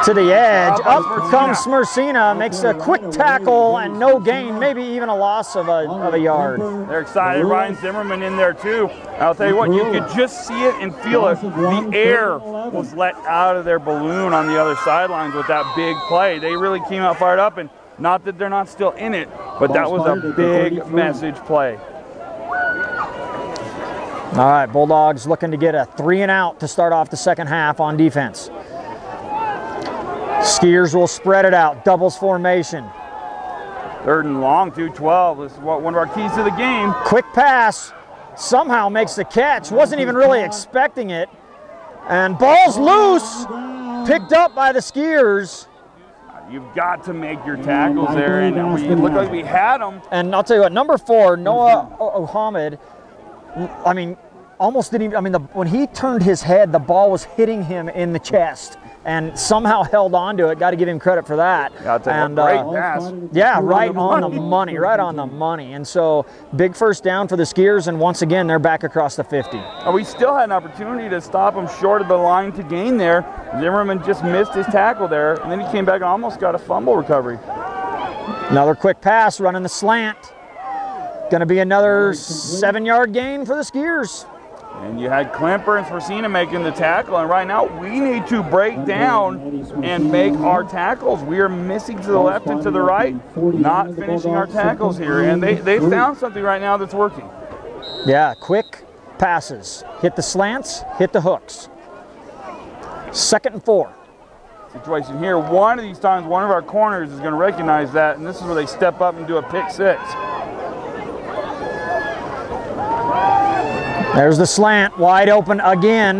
to the edge. Up comes Smersina. Makes a quick tackle and no gain. Maybe even a loss of a yard. They're excited. Ryan Zimmerman in there too. I'll tell you what, you could just see it and feel it. The air was let out of their balloon on the other sidelines with that big play. They really came out fired up, and not that they're not still in it, but that was a big message play. All right, Bulldogs looking to get a 3 and out to start off the second half on defense. Skiers will spread it out, doubles formation. 3rd and long, 2-12. This is one of our keys to the game. Quick pass, somehow makes the catch. Wasn't even really expecting it. And ball's loose, picked up by the Skiers. You've got to make your tackles there, and we looked like we had them. And I'll tell you what, number 4, Noah Ohammed, I mean, almost didn't even, I mean, when he turned his head, the ball was hitting him in the chest and somehow held on to it. Got to give him credit for that. Yeah, and great pass. Yeah, right on the money, right on the money. And so, big first down for the Skiers, and once again, they're back across the 50. We still had an opportunity to stop them short of the line to gain there. Zimmerman just missed his tackle there, and then he came back and almost got a fumble recovery. Another quick pass, running the slant. Going to be another 7-yard gain for the Skiers. And you had Klemper and Smersina making the tackle, and right now we need to break down and make our tackles. We are missing to the left and to the right, not finishing our tackles here, and they found something right now that's working. Yeah, quick passes. Hit the slants, hit the hooks. 2nd and 4. Situation here. One of these times, one of our corners is going to recognize that, and this is where they step up and do a pick 6. There's the slant, wide open again.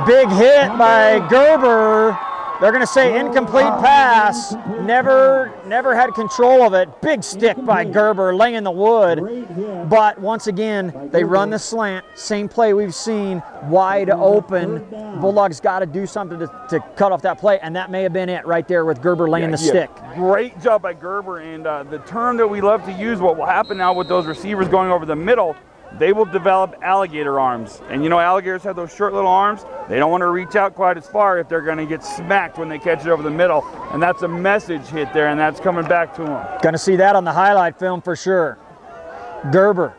Big hit by Gerber. They're going to say incomplete pass. Never had control of it. Big stick by Gerber, laying in the wood. But once again, they run the slant. Same play we've seen, wide open. Bulldogs got to do something to cut off that play, and that may have been it right there with Gerber laying the stick. Great job by Gerber, and the term that we love to use, what will happen now with those receivers going over the middle, they will develop alligator arms. And you know, alligators have those short little arms. They don't want to reach out quite as far if they're going to get smacked when they catch it over the middle. And that's a message hit there, and that's coming back to them. Going to see that on the highlight film for sure. Gerber,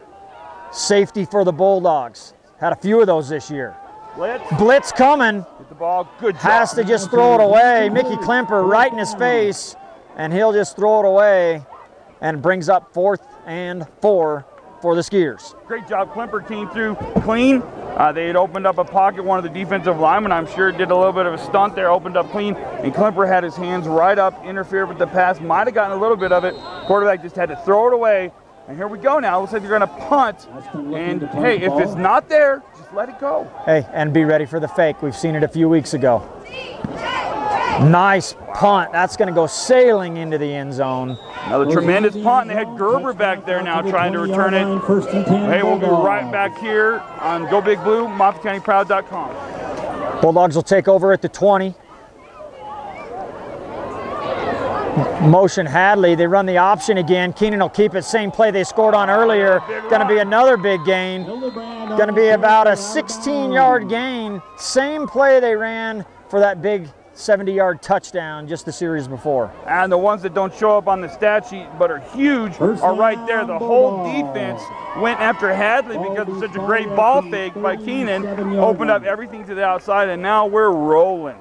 safety for the Bulldogs. Had a few of those this year. Blitz coming. Get the ball. Good job. Has to just throw it away. Mickey Klemper right in his face, and he'll just throw it away and brings up 4th and 4 for the Skiers. Great job. Klemper came through clean. They had opened up a pocket. One of the defensive linemen, I'm sure, did a little bit of a stunt there, opened up clean, and Klemper had his hands right up, interfered with the pass, might have gotten a little bit of it. Quarterback just had to throw it away. And here we go now. Looks like they're going to punt. And, hey, if it's not there, just let it go. Hey, and be ready for the fake. We've seen it a few weeks ago. Nice punt. That's going to go sailing into the end zone. Another tremendous punt. They had Gerber back there now trying to return it. Hey, we'll be right back here on Go Big Blue, MOFFATCOUNTYPROUD.COM. Bulldogs will take over at the 20. Motion Hadley. They run the option again. Keenan will keep it. Same play they scored on earlier. Going to be another big gain. Going to be about a 16-yard gain. Same play they ran for that big 70-yard touchdown just the series before. And the ones that don't show up on the stat sheet but are huge are right there. The whole defense went after Hadley because of such a great ball fake by Keenan. Opened up everything to the outside, and now we're rolling.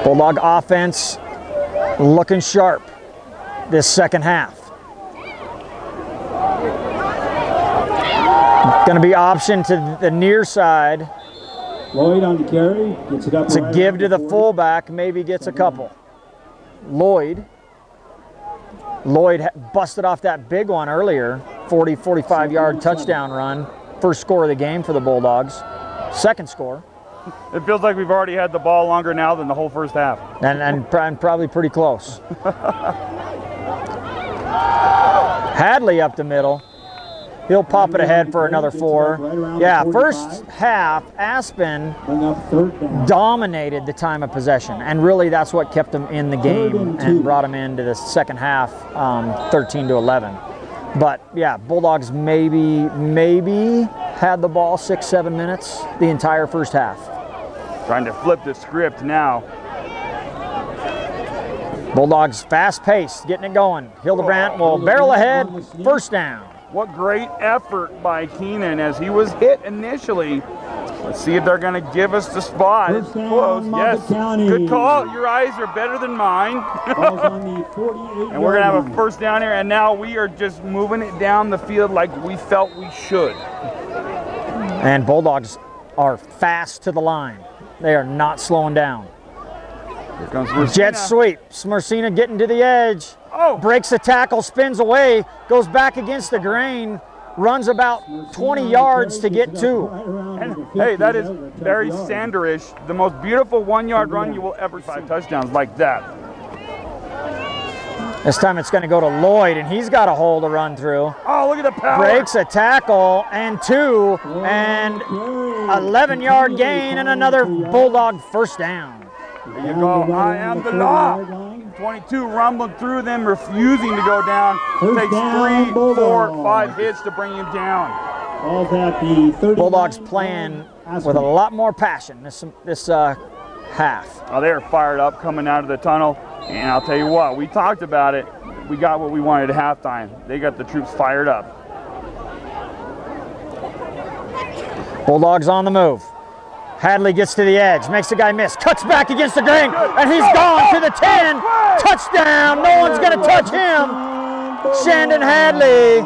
Bulldog offense looking sharp this second half. Going to be option to the near side. Lloyd on the carry, gets it up to give to the fullback, maybe gets a couple. Lloyd busted off that big one earlier, 45-yard touchdown run. First score of the game for the Bulldogs. Second score. It feels like we've already had the ball longer now than the whole first half. And probably pretty close. Hadley up the middle. He'll pop it ahead for another 4. Yeah, first half, Aspen dominated the time of possession, and really that's what kept them in the game and brought them into the second half, 13-11. But yeah, Bulldogs maybe had the ball 6-7 minutes the entire first half. Trying to flip the script now. Bulldogs fast-paced, getting it going. Hildebrandt will barrel ahead, first down. What great effort by Keenan as he was hit initially. Let's see if they're going to give us the spot. It's close. Yes. Good call. Your eyes are better than mine. And we're going to have a first down here. And now we are just moving it down the field like we felt we should. And Bulldogs are fast to the line. They are not slowing down. Here comes Mercina. Jet sweep. Mercina getting to the edge. Oh. Breaks the tackle, spins away, goes back against the grain, runs about 20 yards to get 2. And hey, that is very Sanderish. The most beautiful 1-yard run you will ever see. 5 touchdowns like that. This time it's going to go to Lloyd, and he's got a hole to run through. Oh, look at the power. Breaks a tackle and 2, and 11-yard gain and another Bulldog first down. There you go. I am the law. 22 rumbling through them, refusing to go down. Takes 3, 4, 5 hits to bring him down. Bulldogs playing with a lot more passion this half. Oh, they're fired up coming out of the tunnel. And I'll tell you what, we talked about it. We got what we wanted at halftime. They got the troops fired up. Bulldogs on the move. Hadley gets to the edge, makes the guy miss, cuts back against the grain, and he's gone to the 10. Touchdown, no one's going to touch him. Shandon Hadley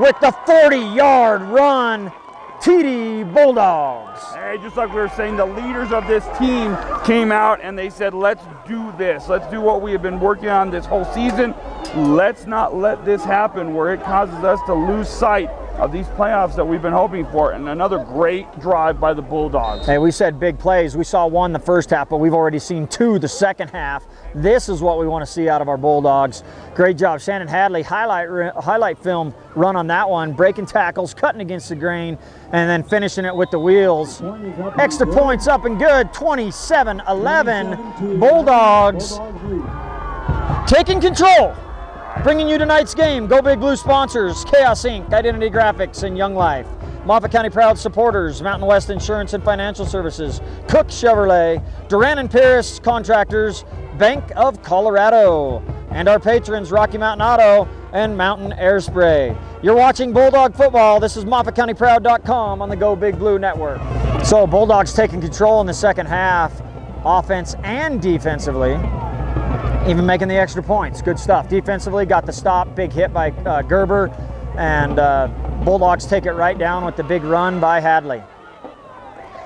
with the 40-yard run. TD Bulldogs. Hey, just like we were saying, the leaders of this team came out and they said, let's do this. Let's do what we have been working on this whole season. Let's not let this happen where it causes us to lose sight of these playoffs that we've been hoping for. And another great drive by the Bulldogs. Hey, we said big plays. We saw 1 the first half, but we've already seen 2 the second half. This is what we want to see out of our Bulldogs. Great job. Shannon Hadley, highlight film run on that one. Breaking tackles, cutting against the grain, and then finishing it with the wheels. Extra points up and good. 27-11. Bulldogs taking control. Bringing you tonight's game. Go Big Blue sponsors, Chaos Inc., Identity Graphics, and Young Life. Moffat County Proud supporters, Mountain West Insurance and Financial Services, Cook Chevrolet, Duran and Pierce Contractors, Bank of Colorado, and our patrons, Rocky Mountain Auto and Mountain Air Spray. You're watching Bulldog Football. This is MOFFATCOUNTYPROUD.COM on the Go Big Blue Network. So Bulldogs taking control in the second half, offense and defensively. Even making the extra points. Good stuff. Defensively, got the stop. Big hit by Gerber. And Bulldogs take it right down with the big run by Hadley.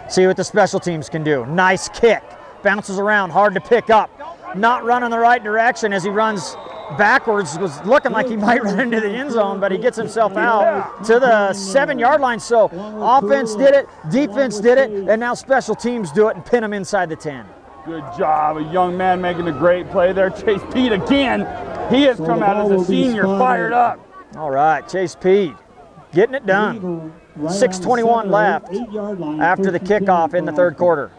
See what the special teams can do. Nice kick. Bounces around, hard to pick up. Not running the right direction as he runs backwards, was looking like he might run into the end zone, but he gets himself out to the 7-yard line. So offense did it, defense did it, and now special teams do it and pin him inside the 10. Good job, a young man making a great play there. Chase Pete again. He has come out as a senior, fired up. All right, Chase Pete getting it done. 6:21 left after the kickoff in the third quarter.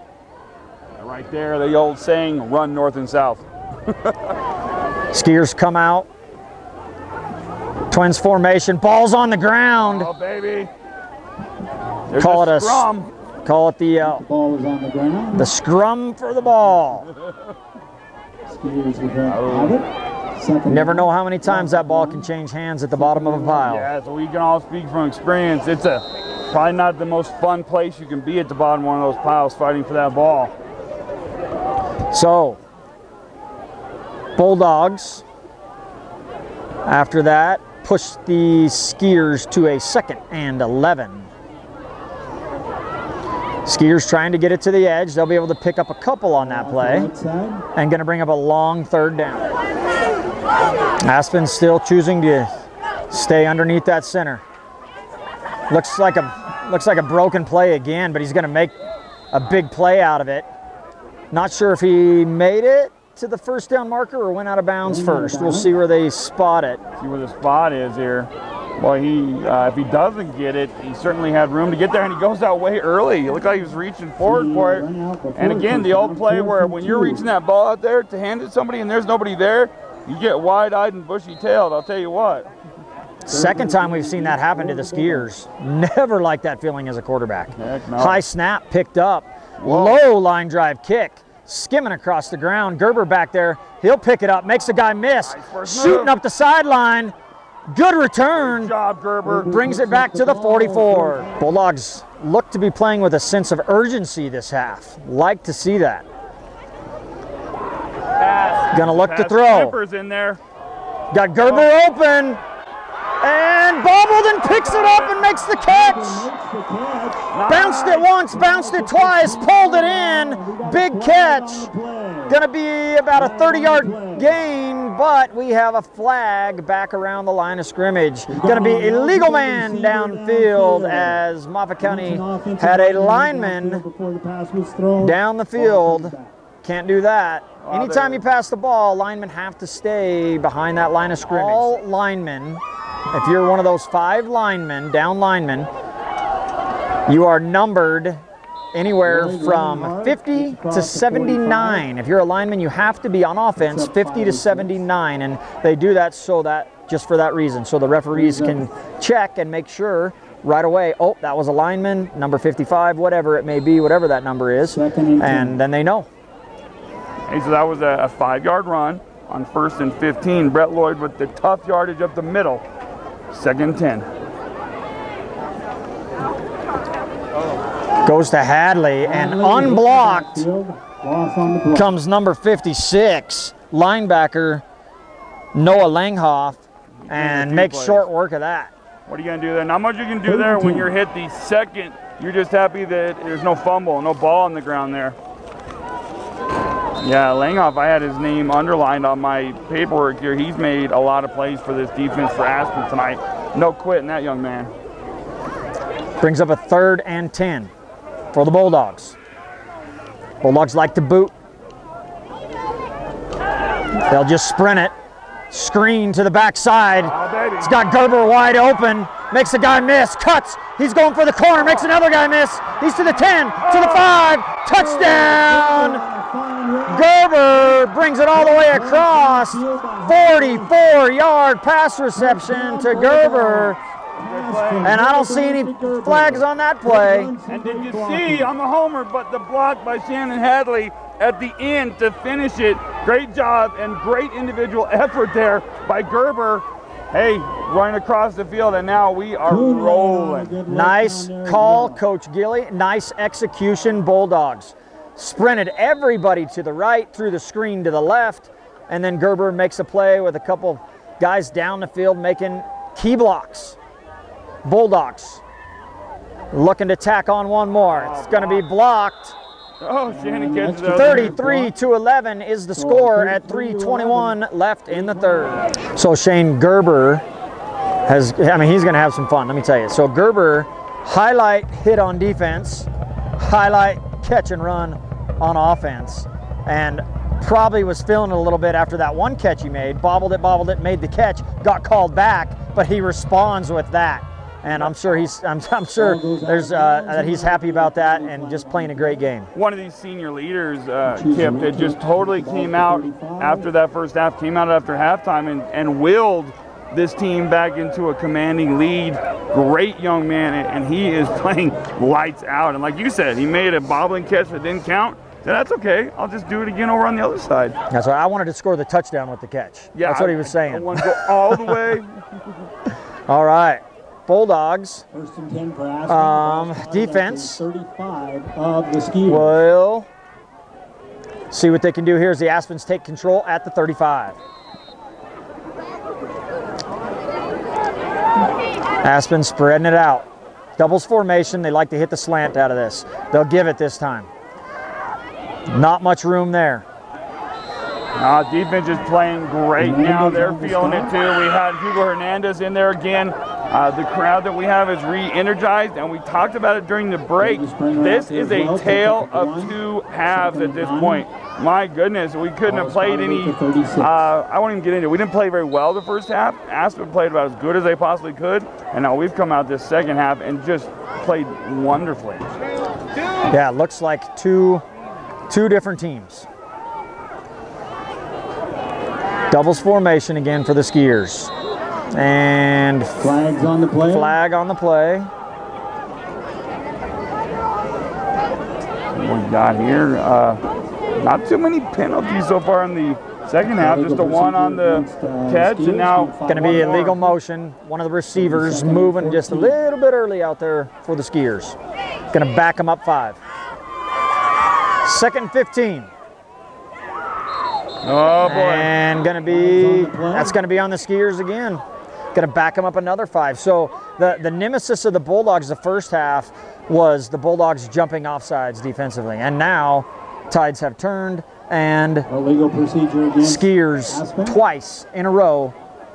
Right there, the old saying, run north and south. Skiers come out. Twins formation, ball's on the ground. Oh, baby. There's Call it a scrum. Call it the Ball was on the ground. the scrum for the ball. Skiers with have it. Second Never know how many times that ball can change hands at the bottom of a pile. Yeah, so we can all speak from experience. It's probably not the most fun place you can be at the bottom of one of those piles fighting for that ball. So, Bulldogs, after that, push the Skiers to a 2nd and 11. Skiers trying to get it to the edge. They'll be able to pick up a couple on that play and going to bring up a long 3rd down. Aspen still choosing to stay underneath that center. Looks like a broken play again, but he's going to make a big play out of it. Not sure if he made it to the 1st down marker or went out of bounds first. We'll see where they spot it. See where the spot is here. Well, if he doesn't get it, he certainly had room to get there, and he goes out way early. It looked like he was reaching forward for it. And again, the old play where when you're reaching that ball out there to hand it to somebody and there's nobody there, you get wide-eyed and bushy-tailed, I'll tell you what. 2nd time we've seen that happen to the Skiers. Never like that feeling as a quarterback. Heck no. High snap picked up. Whoa. Low line drive kick. Skimming across the ground. Gerber back there. He'll pick it up. Makes the guy miss. Nice Shooting move. up the sideline. Good return. Good job, Gerber. Brings it back to the 44. Bulldogs look to be playing with a sense of urgency this half. Like to see that. Gonna look to throw. Clippers in there. Got Gerber open. And bobbled and picks it up and makes the catch. Bounced it once, bounced it twice, pulled it in. Big catch. Gonna be about a 30-yard gain, but we have a flag back around the line of scrimmage. Gonna be a legal man downfield as Moffat County had a lineman down the field. Can't do that. Anytime you pass the ball, linemen have to stay behind that line of scrimmage. All linemen, if you're one of those 5 linemen, down linemen, you are numbered anywhere from 50 to 79. If you're a lineman, you have to be on offense 50 to 79, and they do that so that just for that reason, so the referees can check and make sure right away, oh, that was a lineman, number 55, whatever it may be, whatever that number is, and then they know. Hey, so that was a 5-yard run on 1st and 15. Brett Lloyd with the tough yardage up the middle. 2nd and 10. Goes to Hadley, and unblocked comes number 56, linebacker Noah Langhoff, and makes short work of that. What are you going to do there? Not much you can do there when you're hit the 2nd. You're just happy that there's no fumble, no ball on the ground there. Yeah, Langhoff, I had his name underlined on my paperwork here. He's made a lot of plays for this defense for Aspen tonight. No quitting that young man. Brings up a 3rd and 10 for the Bulldogs. Bulldogs like to boot. They'll just sprint it. Screen to the backside. Oh, It's got Gerber wide open. Makes a guy miss. Cuts. He's going for the corner. Makes another guy miss. He's to the 10, to the 5. Touchdown! Gerber brings it all the way across. 44-yard pass reception to Gerber. And I don't see any flags on that play. And did you see on the homer, but the block by Shannon Hadley at the end to finish it. Great job and great individual effort there by Gerber. Hey, running across the field, and now we are rolling. Nice call, Coach Gilly. Nice execution, Bulldogs. Sprinted everybody to the right, through the screen to the left, and then Gerber makes a play with a couple guys down the field making key blocks. Bulldogs looking to tack on one more. It's going to be blocked. Oh, Shannon gets it. 33-11 is the score at 3:21 left in the third. So Shane Gerber has, I mean, he's going to have some fun, let me tell you. So Gerber, highlight hit on defense, highlight catch and run on offense, and probably was feeling it a little bit after that one catch he made. Bobbled it, made the catch, got called back, but he responds with that. And I'm sure I'm sure there's that he's happy about that and just playing a great game. One of these senior leaders, Kip, that just totally came out after that first half, came out after halftime and willed this team back into a commanding lead. Great young man, and he is playing lights out. And like you said, he made a bobbling catch that didn't count. So that's okay. I'll just do it again over on the other side. That's right. I wanted to score the touchdown with the catch. Yeah, that's what he was saying. I want to go all the way. All right. Bulldogs. First and 10 for Aspen. Defense 35 of the Skiers. Will see what they can do here as the Aspens take control at the 35. Aspen spreading it out. Doubles formation. They like to hit the slant out of this. They'll give it this time. Not much room there. Defense is playing great now. They're feeling it too. We had Hugo Hernandez in there again. The crowd that we have is re-energized, and we talked about it during the break. This is a tale of two halves at this point. My goodness, we couldn't have played any, I won't even get into it. We didn't play very well the first half. Aspen played about as good as they possibly could, and now we've come out this second half and just played wonderfully. Yeah, it looks like two different teams. Doubles formation again for the Skiers. And flags on the play. Flag on the play. What we got here, not too many penalties so far in the second half, just a one on the catch, and now going to be illegal motion. One of the receivers moving just a little bit early out there for the Skiers. Going to back them up 5. Second 15. Oh boy. And going to be, that's going to be on the Skiers again. Going to back them up another 5. So the nemesis of the Bulldogs the first half was the Bulldogs jumping offsides defensively. And now tides have turned, and illegal procedure against Skiers Aspen. Twice in a row,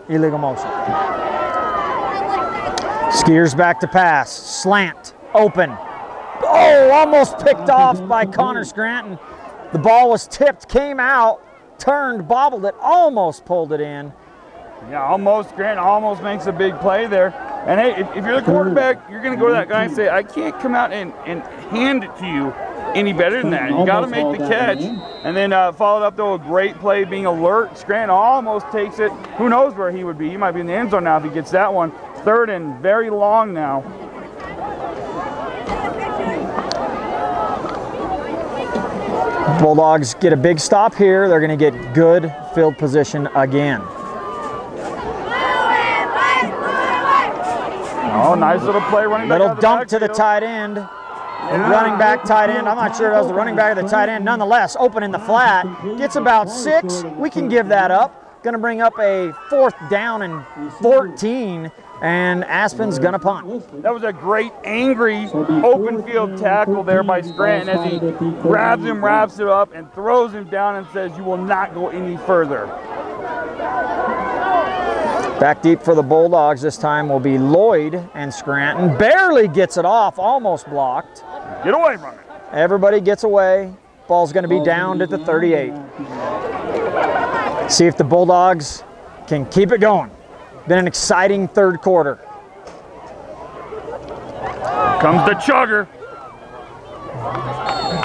illegal motion. Skiers back to pass, slant, open. Oh, almost picked off by Connor Scranton. The ball was tipped, came out, turned, bobbled it, almost pulled it in. Yeah, almost. Grant almost makes a big play there. And hey, if you're the quarterback, you're going to go to that guy and say, I can't come out and hand it to you any better than that. You got to make the catch. And then followed up, though, a great play, being alert. Scranton almost takes it. Who knows where he would be? He might be in the end zone now if he gets that one. Third and very long now. Bulldogs get a big stop here. They're going to get good field position again. Oh, nice little play running back. Little dump to the tight end. Running back, tight end. I'm not sure that was the running back or the tight end. Nonetheless, open in the flat. Gets about 6. We can give that up. Going to bring up a 4th down and 14. And Aspen's going to punt. That was a great, angry, open field tackle there by Scranton as he grabs him, wraps it up, and throws him down and says, you will not go any further. Back deep for the Bulldogs this time will be Lloyd, and Scranton barely gets it off, almost blocked. Get away from it. Everybody gets away. Ball's going to be downed at the 38. See if the Bulldogs can keep it going. Been an exciting third quarter. Here comes the chugger.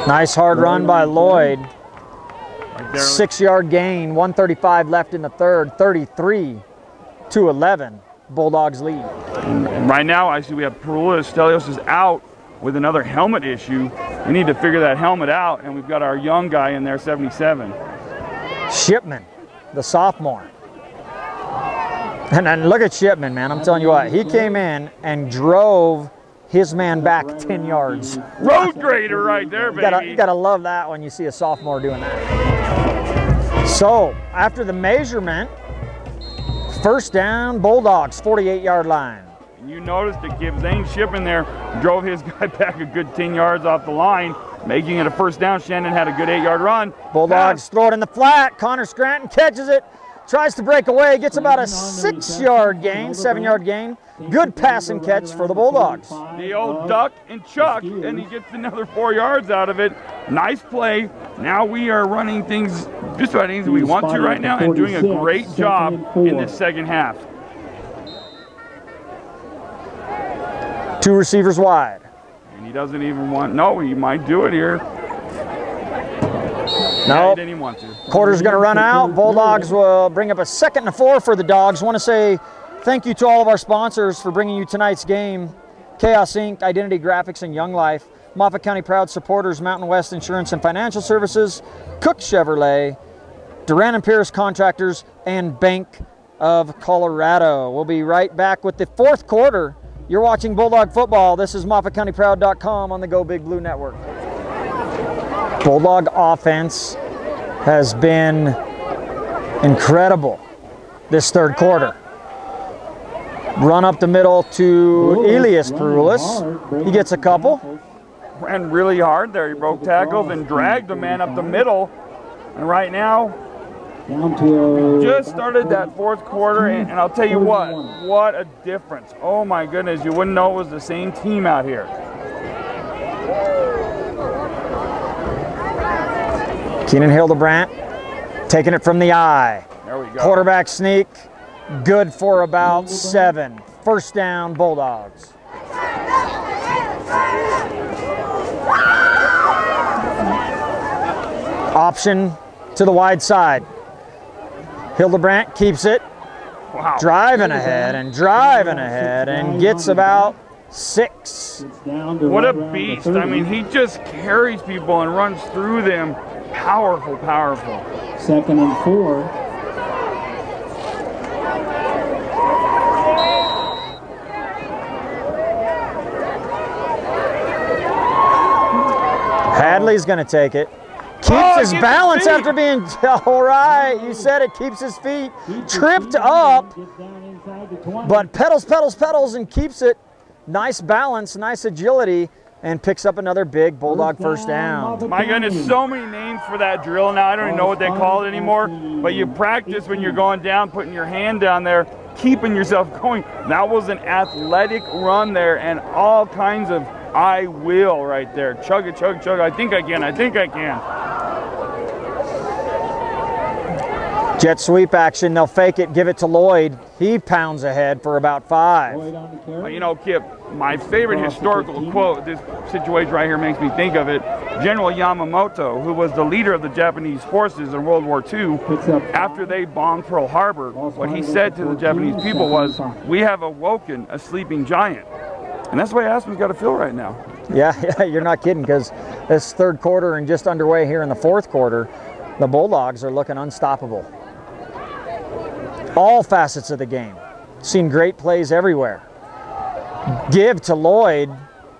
Nice hard run by Lloyd. Right there. 6-yard gain, 1:35 left in the third, 33-11. Bulldogs lead. And right now, I see we have Perula Stelios is out with another helmet issue. We need to figure that helmet out, and we've got our young guy in there, 77. Shipman, the sophomore. And then look at Shipman, man. I'm telling you what, he came in and drove his man back 10 yards. Road grader right there, baby. You gotta love that when you see a sophomore doing that. So, after the measurement, first down, Bulldogs, 48-yard line. And you noticed that Zane Shipman there drove his guy back a good 10 yards off the line. making it a first down. Shannon had a good 8-yard run. Bulldogs throw it in the flat. Connor Scranton catches it, tries to break away, gets about a 6-yard gain, 7-yard gain. Good passing catch for the Bulldogs. The old duck and chuck, and he gets another 4 yards out of it. Nice play. Now we are running things just about anything we want to right now and doing a great job in this second half. 2 receivers wide. And he doesn't even want, no, he might do it here. No, he didn't even want to. Quarter's going to run out. Bulldogs will bring up a 2nd and 4 for the Dogs. Want to say thank you to all of our sponsors for bringing you tonight's game. Chaos Inc., Identity Graphics, and Young Life. Moffat County Proud supporters, Mountain West Insurance and Financial Services, Cook Chevrolet, Duran and Pierce Contractors, and Bank of Colorado. We'll be right back with the 4th quarter. You're watching Bulldog Football. This is MOFFATCOUNTYPROUD.com on the Go Big Blue Network. Bulldog offense has been incredible this 3rd quarter. Run up the middle to Elias Perulis. He gets a couple. Ran really hard there. He broke tackles and dragged the man up the middle. And right now, just started that 4th quarter, and I'll tell you what a difference. Oh my goodness, you wouldn't know it was the same team out here. Keenan Hildebrandt taking it from the eye. There we go. Quarterback sneak, good for about 7. First down, Bulldogs. Option to the wide side. Hildebrandt keeps it. Wow. Driving ahead and gets about 6. What a beast. I mean, he just carries people and runs through them. Powerful, powerful. 2nd and 4. Hadley's going to take it. Keeps his balance after being, all right, you said it, keeps his feet. Tripped up, but pedals, and keeps it. Nice balance, nice agility, and picks up another big Bulldog first down. My goodness, so many names for that drill now. I don't even know what they call it anymore, but you practice when you're going down, putting your hand down there, keeping yourself going. That was an athletic run there, and all kinds of I will right there. Chug it, chug, chug. I think I can. Jet sweep action. They'll fake it, give it to Lloyd. He pounds ahead for about 5. Well, you know, Kip, my favorite historical quote, this situation right here makes me think of it. General Yamamoto, who was the leader of the Japanese forces in World War II, after they bombed Pearl Harbor, what he said to the Japanese people was, "We have awoken a sleeping giant." And that's the way Aspen's got to feel right now. Yeah, you're not kidding, because this 3rd quarter and just underway here in the 4th quarter, the Bulldogs are looking unstoppable. All facets of the game. Seen great plays everywhere. Give to Lloyd,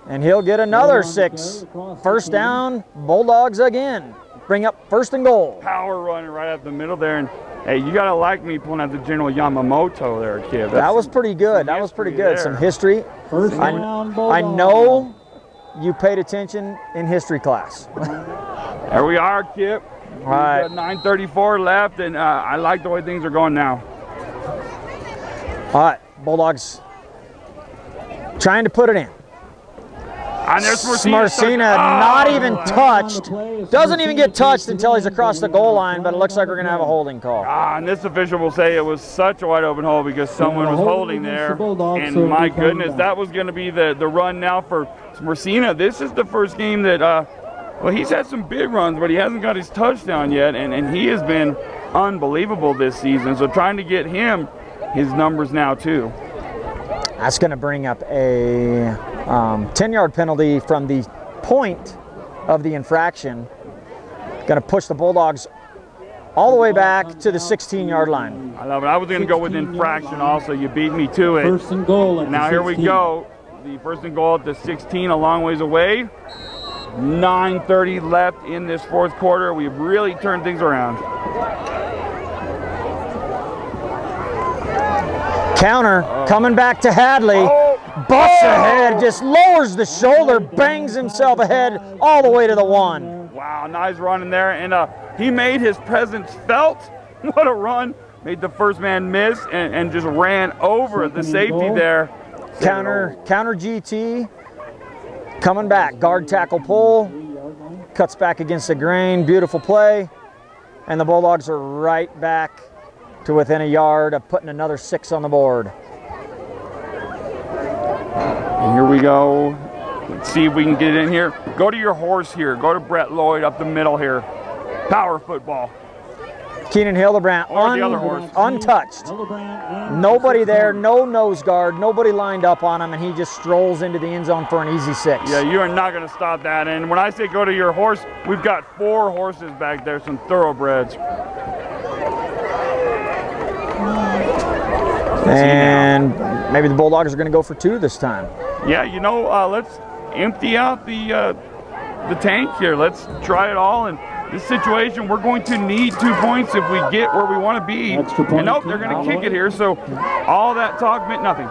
and he'll get another 6. First down, Bulldogs again. Bring up 1st and goal. Power running right up the middle there, and hey, you gotta like me pulling out the General Yamamoto there, kid. That was pretty good. That was pretty good. Some history. First down, I know you paid attention in history class. There we are, Kip. All right. 9:34 left, and I like the way things are going now. All right, Bulldogs trying to put it in. And there's Marcina not even touched. Doesn't even get touched until he's across the goal line, but it looks like we're going to have a holding call. And this official will say it was such a wide open hole because someone was holding there. And my goodness, that was going to be the run now for Marcina. This is the first game that, well, he's had some big runs, but he hasn't got his touchdown yet. And he has been unbelievable this season. So trying to get him his numbers now, too. That's going to bring up a 10-yard penalty from the point of the infraction. Going to push the Bulldogs all the way back to the 16-yard line. I love it. I was going to go with infraction also. You beat me to it. 1st and goal. Now here we go. The 1st and goal at the 16, a long ways away. 9:30 left in this 4th quarter. We've really turned things around. Counter coming back to Hadley. busts ahead, just lowers the shoulder, bangs himself ahead all the way to the 1. Wow, nice run in there, and he made his presence felt. What a run. Made the first man miss and just ran over the safety there. Counter GT, coming back, guard tackle pull, cuts back against the grain, beautiful play, and the Bulldogs are right back to within a yard of putting another 6 on the board. And here we go. Let's see if we can get in here. Go to your horse here. Go to Brett Lloyd up the middle here. Power football. Keenan Hildebrand untouched. Nobody there, no nose guard, nobody lined up on him, and he just strolls into the end zone for an easy 6. Yeah, you are not going to stop that. And when I say go to your horse, we've got 4 horses back there, some thoroughbreds. And maybe the Bulldogs are going to go for 2 this time. Yeah, you know, let's empty out the tank here. Let's try it all. And this situation, we're going to need 2 points if we get where we want to be. And nope, they're going to kick it here. So all that talk meant nothing.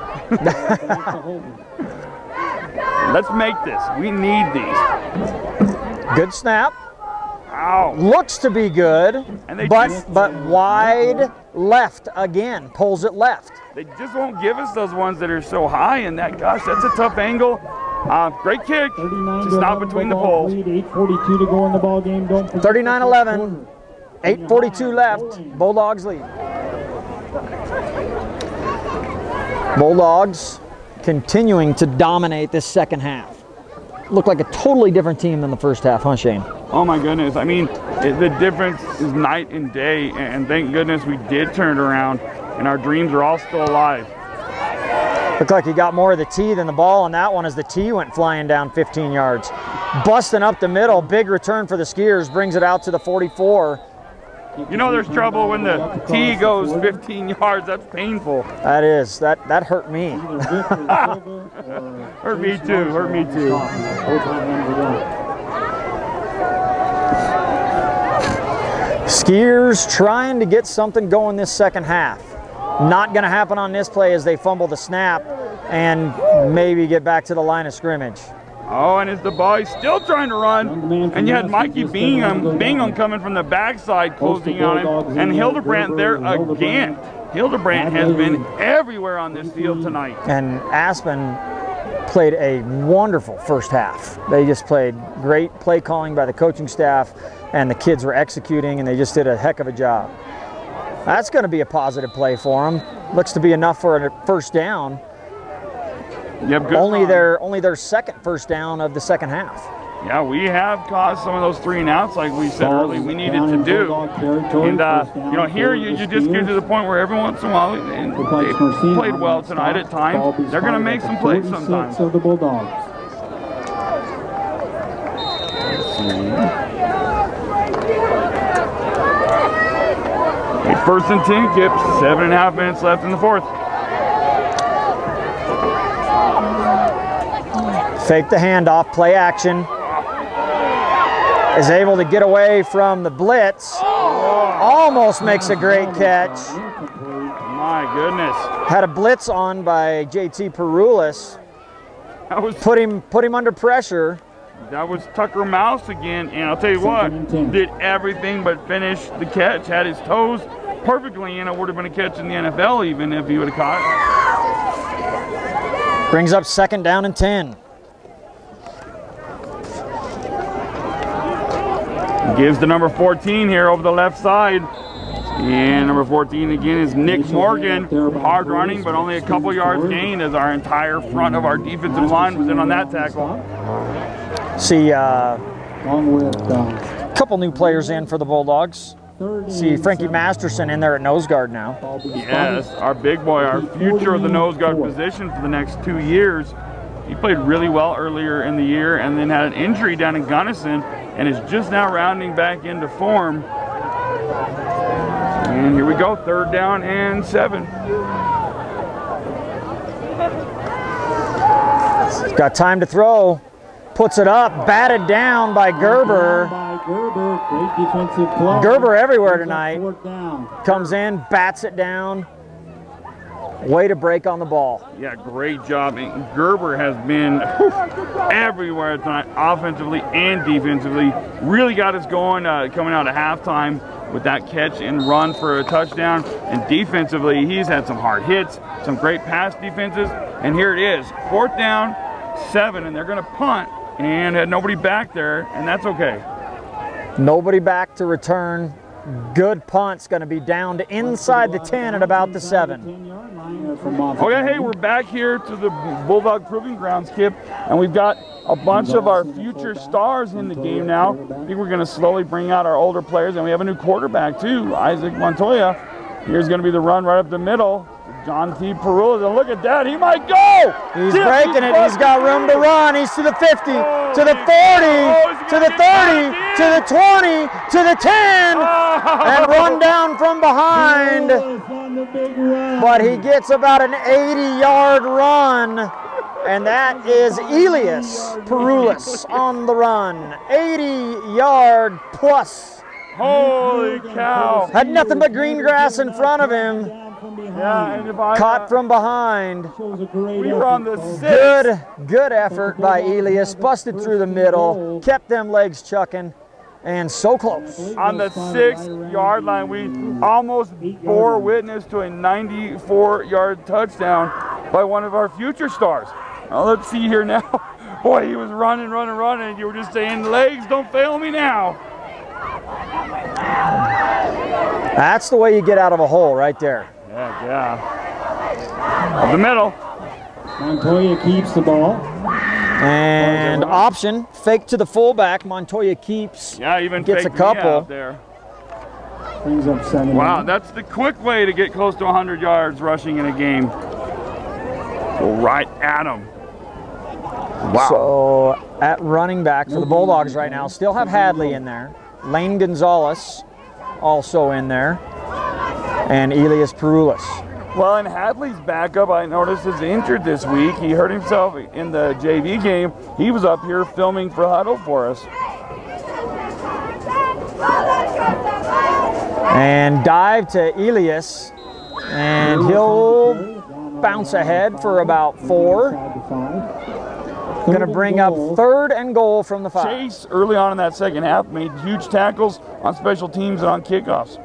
Let's make this. We need these. Good snap. Ow. Looks to be good, And but wide left again. Pulls it left. They just won't give us those ones that are so high. And that, gosh, that's a tough angle. Great kick, just not between the poles. 8:42 to go in the ball game. 39-11, 8:42 left. Bulldogs lead. Bulldogs continuing to dominate this second half. Looked like a totally different team than the first half, huh, Shane? Oh my goodness! I mean, the difference is night and day. And thank goodness we did turn it around, and our dreams are all still alive. Looked like he got more of the tee than the ball on that one as the tee went flying down 15 yards. Busting up the middle, big return for the Skiers, brings it out to the 44. You know there's trouble when the tee goes 15 yards. That's painful. That is. That hurt me. Hurt me too. Hurt me too. Skiers trying to get something going this second half. Not going to happen on this play as they fumble the snap and maybe get back to the line of scrimmage. Oh, and as the boy's still trying to run, and you had Mikey Bingham coming from the backside closing on him, and Hildebrand there again. Hildebrand has been everywhere on this field tonight. And Aspen played a wonderful first half. They just played great play calling by the coaching staff, and the kids were executing, and they just did a heck of a job. That's going to be a positive play for them. Looks to be enough for a first down. Yep, good only their second first down of the second half. Yeah, we have caused some of those 3 and outs like we said earlier we needed to do. And, you know, here you just get to the point where every once in a while, and they played well tonight at times, they're going to make some plays sometimes. So the Bulldogs. First and 10, Kip, 7.5 minutes left in the 4th. Fake the handoff, play action. Is able to get away from the blitz. Almost makes a great catch. My goodness. Had a blitz on by JT Perulis. Put him under pressure. That was Tucker Mouse again, and I'll tell you what, did everything but finish the catch. Had his toes perfectly in. It would have been a catch in the NFL even if he would have caught it. Brings up 2nd down and 10. Gives the number 14 here over the left side. And number 14 again is Nick Morgan. Hard running, but only a couple yards gained as our entire front of our defensive line was in on that tackle. See a couple new players in for the Bulldogs. See Frankie Masterson in there at nose guard now. Yes, our big boy, our future of the nose guard position for the next 2 years. He played really well earlier in the year and then had an injury down in Gunnison and is just now rounding back into form. And here we go, 3rd down and 7. Got time to throw. Puts it up, batted down by Gerber. Great defensive play. Gerber everywhere tonight. Comes in, bats it down. Way to break on the ball. Yeah, great job. And Gerber has been everywhere tonight, offensively and defensively. Really got us going coming out of halftime with that catch and run for a touchdown. And defensively, he's had some hard hits, some great pass defenses. And here it is, 4th down, 7, and they're going to punt and had nobody back there, and that's okay. Nobody back to return. Good punt's going to be down to inside the 10 at about the 7. Okay, hey, we're back here to the Bulldog Proving Grounds, Kip, and we've got a bunch of our future stars in the game now. I think we're going to slowly bring out our older players, and we have a new quarterback too, Isaac Montoya. Here's going to be the run right up the middle. John T. Perula, and look at that, he might go! He's breaking it, he's got room to run. He's to the 50, to the 40, to the 30, to the 20, to the 10, and run down from behind. But he gets about an 80-yard run, and that is Elias Perulis on the run. 80-yard plus. Holy cow. Had nothing but green grass in front of him. Yeah, and if I Caught from behind. we were on the 6. Good effort by Elias. Busted through the middle, kept them legs chucking, and so close. On the 6-yard line, we almost bore witness to a 94-yard touchdown by one of our future stars. Now let's see here now. Boy, he was running. You were just saying, legs, don't fail me now. That's the way you get out of a hole right there. Yeah. Up the middle. Montoya keeps the ball. And option, fake to the fullback. Montoya keeps. Yeah, even gets a faked me out couple. there. Brings up 7. Wow, that's the quick way to get close to 100 yards rushing in a game. Go right at him. Wow. So at running back for the Bulldogs right now, still have Hadley in there. Lane Gonzalez also in there. And Elias Perulis. Well, and Hadley's backup, I noticed, is injured this week. He hurt himself in the JV game. He was up here filming for Huddle for us. And dive to Elias. And he'll bounce ahead for about 4. Going to bring up 3rd and goal from the 5. Chase, early on in that second half, made huge tackles on special teams and on kickoffs.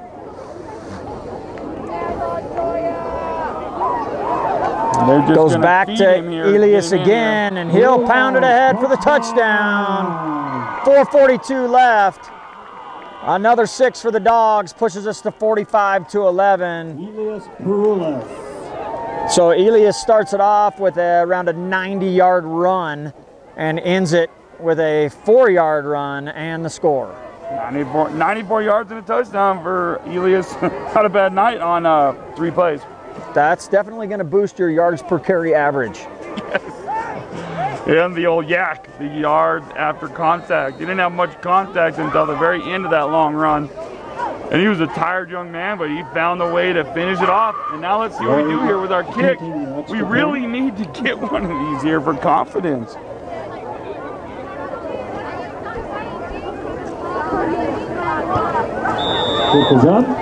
Goes back to Elias again, and he'll pound it ahead for the touchdown. 4:42 left. Another 6 for the Dogs, pushes us to 45-11. Elias Perulis. So Elias starts it off with around a 90-yard run and ends it with a 4-yard run and the score. 94 yards and a touchdown for Elias. Had a bad night on 3 plays. That's definitely going to boost your yards per carry average. Yes. And the old yak, the yard after contact. He didn't have much contact until the very end of that long run. And he was a tired young man, but he found a way to finish it off. And now let's see what we do here with our kick. We really need to get one of these here for confidence.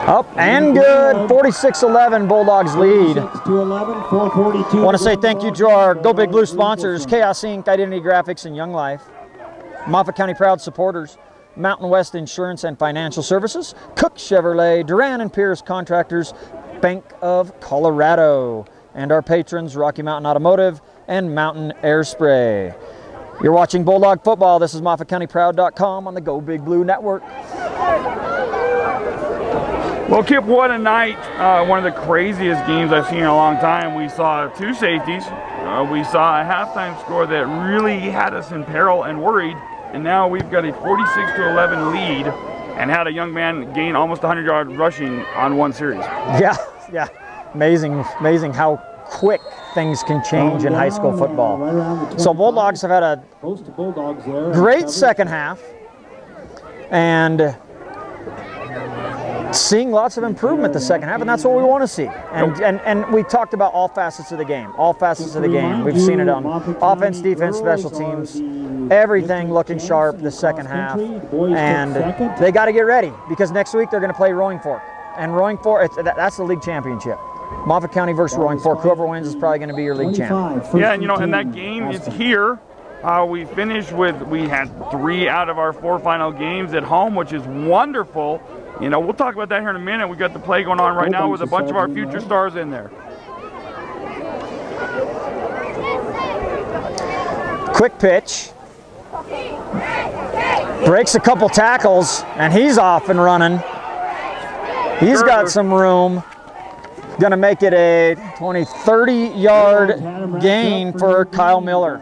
Up and good. 46-11 Bulldogs lead. 46-11, 4:42. I want to say thank you to our Go Big Blue sponsors, Chaos Inc., Identity Graphics, and Young Life. Moffat County Proud supporters, Mountain West Insurance and Financial Services, Cook Chevrolet, Duran and Pierce Contractors, Bank of Colorado, and our patrons, Rocky Mountain Automotive and Mountain Air Spray. You're watching Bulldog Football. This is MOFFATCOUNTYPROUD.COM on the Go Big Blue Network. Well, Kip, what a night. One of the craziest games I've seen in a long time. We saw 2 safeties. We saw a halftime score that really had us in peril and worried. And now we've got a 46-11 lead and had a young man gain almost 100 yards rushing on 1 series. Yeah. Amazing how quick things can change in high school football. So Bulldogs have had a great second half. And seeing lots of improvement the second half, and that's what we want to see. And we talked about all facets of the game. We've seen it on offense, defense, special teams, everything looking sharp the second half. And they got to get ready because next week they're going to play Roaring Fork. And Roaring Fork, that's the league championship. Moffat County versus Roaring Fork. Whoever wins is probably going to be your league champ. Yeah, and you know, and that game is here. We finished with, we had 3 out of our 4 final games at home, which is wonderful. You know, we'll talk about that here in a minute. We got the play going on right now with a bunch of our future stars in there. Quick pitch. Breaks a couple tackles, and he's off and running. He's got some room. Going to make it a 30-yard gain for Kyle Miller.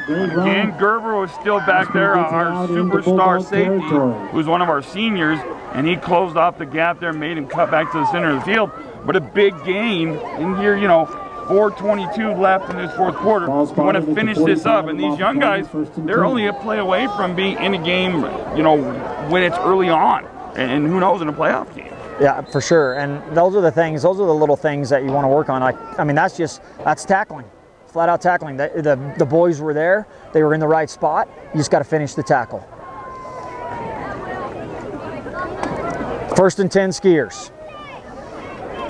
Again, Gerber was still back there, our superstar safety, who's one of our seniors, and he closed off the gap there, made him cut back to the center of the field. But a big gain in here, you know, 4:22 left in this 4th quarter. We want to finish this up, and these young guys, they're only a play away from being in a game, you know, when it's early on, and who knows, in a playoff game. Yeah, for sure. And those are the things, those are the little things that you want to work on. Like, I mean, that's tackling. Flat out tackling. The boys were there. They were in the right spot. You just got to finish the tackle. 1st and 10 Skiers.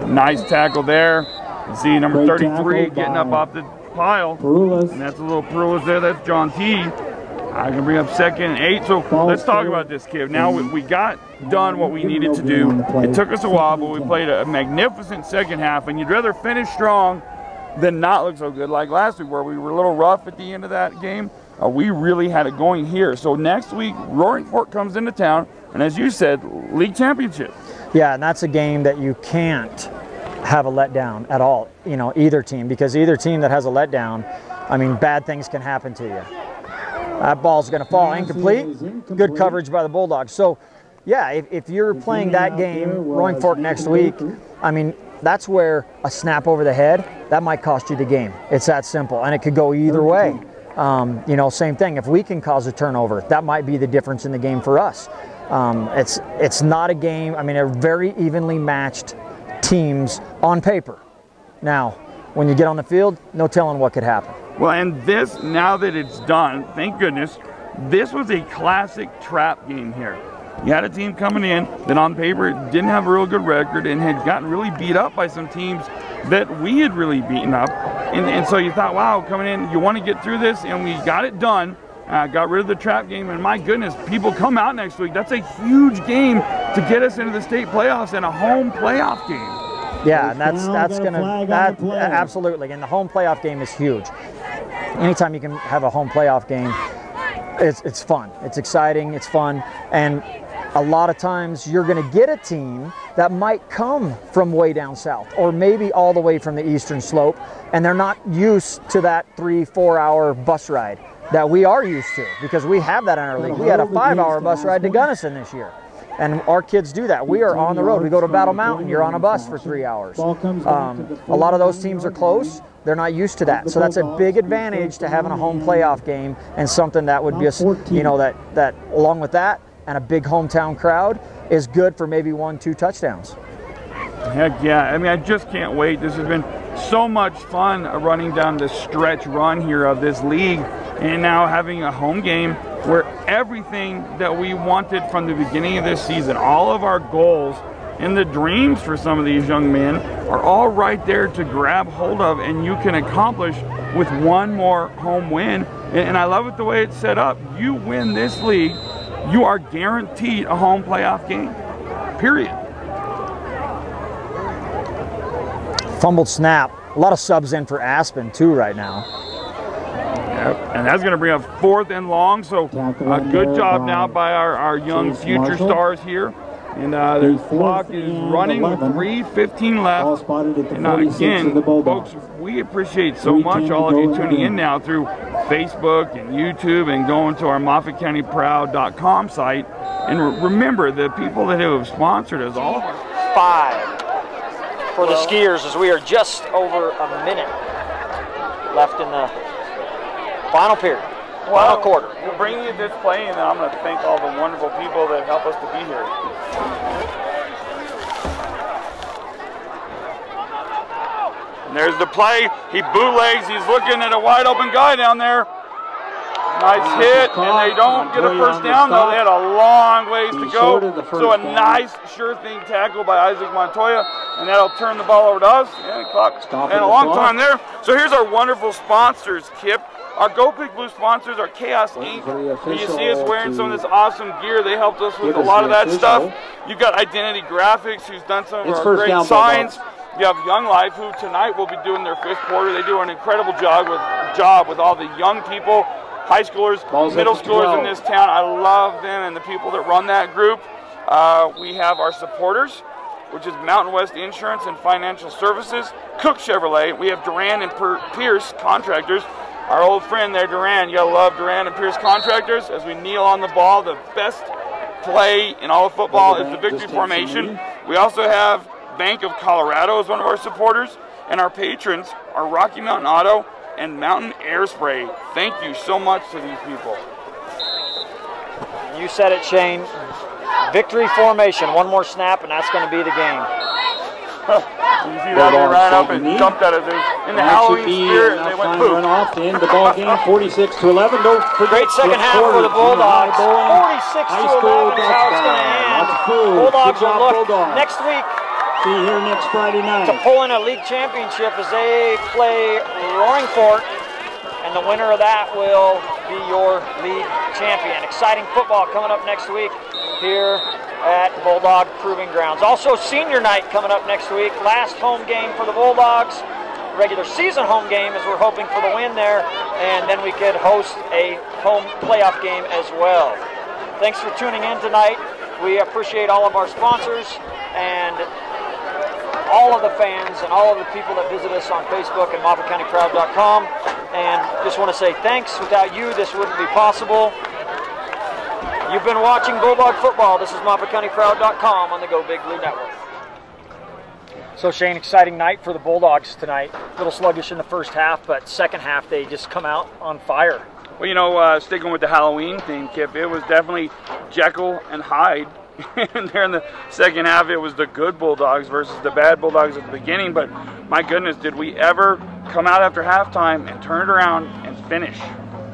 Nice tackle there. You see number 33 getting up off the pile. And that's a little Perulas there. That's John T. I can bring up 2nd and 8. So let's talk about this kid. Now we got done what we needed to do. It took us a while, but we played a magnificent 2nd half. And you'd rather finish strong than not look so good, like last week where we were a little rough at the end of that game. We really had it going here. So next week, Roaring Fork comes into town, and as you said, league championship. Yeah, and that's a game that you can't have a letdown at all, you know, either team, because either team that has a letdown, I mean, bad things can happen to you. That ball's going to fall incomplete. Good coverage by the Bulldogs. So, yeah, if you're playing that game, Roaring Fork next week, I mean, that's where a snap over the head, that might cost you the game. It's that simple, and it could go either way. You know, same thing. If we can cause a turnover, that might be the difference in the game for us. It's not a game. I mean, they're very evenly matched teams on paper. Now, when you get on the field, no telling what could happen. Well, and this, now that it's done, thank goodness, this was a classic trap game here. You had a team coming in that on paper didn't have a real good record and had gotten really beat up by some teams that we had really beaten up. And so you thought, wow, coming in, you want to get through this, and we got it done. Got rid of the trap game, and my goodness, people come out next week. That's a huge game to get us into the state playoffs and a home playoff game. Yeah, and that's gonna absolutely. And the home playoff game is huge. Anytime you can have a home playoff game, it's fun. It's exciting. It's fun, and a lot of times you're going to get a team that might come from way down south, or maybe all the way from the eastern slope, and they're not used to that 3-4 hour bus ride that we are used to, because we have that in our league. We had a 5-hour bus ride to Gunnison this year, and our kids do that. We are on the road. We go to Battle Mountain. You're on a bus for 3 hours. A lot of those teams are close. They're not used to that, so that's a big advantage to having a home playoff game, and something that would be, you know, that along with that and a big hometown crowd is good for maybe 1-2 touchdowns. Heck yeah, I mean, I just can't wait. This has been so much fun running down the stretch run here of this league, and now having a home game where everything that we wanted from the beginning of this season, all of our goals and the dreams for some of these young men are all right there to grab hold of, and you can accomplish with one more home win. And I love it the way it's set up. You win this league, you are guaranteed a home playoff game, period. Fumbled snap. A lot of subs in for Aspen too right now. Yep. And that's going to bring up 4th and long, so a good job now by our young future stars here. And the clock is running with 3:15 left. And again, folks, we appreciate so much all of you tuning in now through Facebook and YouTube and going to our MOFFATCOUNTYPROUD.COM site. And remember, the people that have sponsored us, all of our 5 for the Skiers, as we are just over a minute left in the final period, final quarter. We'll bring you this play, and then I'm going to thank all the wonderful people that help us to be here. And there's the play. He bootlegs. He's looking at a wide open guy down there. Nice hit, and they don't get a first down, though. They had a long ways to go. So a nice, sure thing tackle by Isaac Montoya, and that'll turn the ball over to us. And a long time there. So here's our wonderful sponsors, Kip. Our Go Big Blue sponsors are Chaos Inc. When you see us wearing some of this awesome gear, they helped us with a lot of that stuff. You've got Identity Graphics, who's done some of our great signs. You have Young Life, who tonight will be doing their 5th quarter. They do an incredible job with all the young people, high schoolers, middle schoolers in this town. I love them and the people that run that group. We have our supporters, which is Mountain West Insurance and Financial Services, Cook Chevrolet. We have Duran and Pierce Contractors. Our old friend there, Duran. You gotta love Duran and Pierce Contractors. As we kneel on the ball, the best play in all of football is the victory formation. We also have Bank of Colorado as one of our supporters, and our patrons are Rocky Mountain Auto and Mountain Air Spray. Thank you so much to these people. You said it, Shane. Victory formation. One more snap, and that's going to be the game. You see that? They ran up and jumped at us in the Halloween spirit, and they went boom. Run off to end the ball game, 46-11. Don't forget Great second half for the Bulldogs. 46-11 is how it's going to end. Bulldogs will look next week. See you here next Friday night. To pull in a league championship as they play Roaring Fork, and the winner of that will be your league champion. Exciting football coming up next week here at Bulldog Proving Grounds. Also senior night coming up next week. Last home game for the Bulldogs. Regular season home game as we're hoping for the win there, and then we could host a home playoff game as well. Thanks for tuning in tonight. We appreciate all of our sponsors and all of the fans and all of the people that visit us on Facebook and MOFFATCOUNTYPROUD.COM. And just want to say thanks. Without you, this wouldn't be possible. You've been watching Bulldog Football. This is MOFFATCOUNTYPROUD.COM on the Go Big Blue Network. So Shane, exciting night for the Bulldogs tonight. A little sluggish in the first half, but second half they just come out on fire. Well, you know, sticking with the Halloween theme, Kip, it was definitely Jekyll and Hyde. And there in the second half, it was the good Bulldogs versus the bad Bulldogs at the beginning. But my goodness, did we ever come out after halftime and turn it around and finish?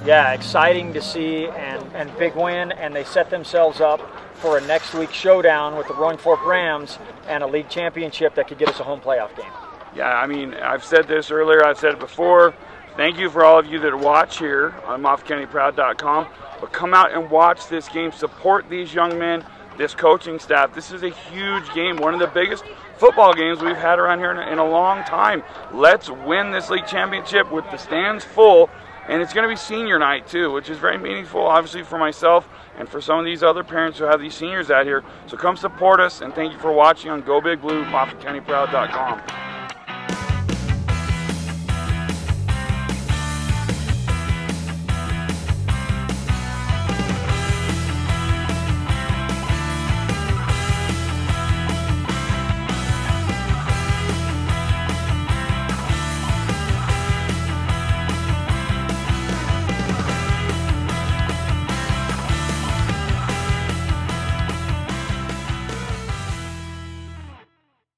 Yeah, exciting to see and big win. And they set themselves up for a next week showdown with the Roaring Fork Rams and a league championship that could get us a home playoff game. Yeah, I mean, I've said this earlier, I've said it before. Thank you for all of you that watch here on MOFFATCOUNTYPROUD.COM. But come out and watch this game. Support these young men, this coaching staff. This is a huge game, one of the biggest football games we've had around here in a long time. Let's win this league championship with the stands full, and it's going to be senior night too, which is very meaningful, obviously, for myself and for some of these other parents who have these seniors out here. So come support us, and thank you for watching on Go Big Blue, MOFFATCOUNTYPROUD.COM.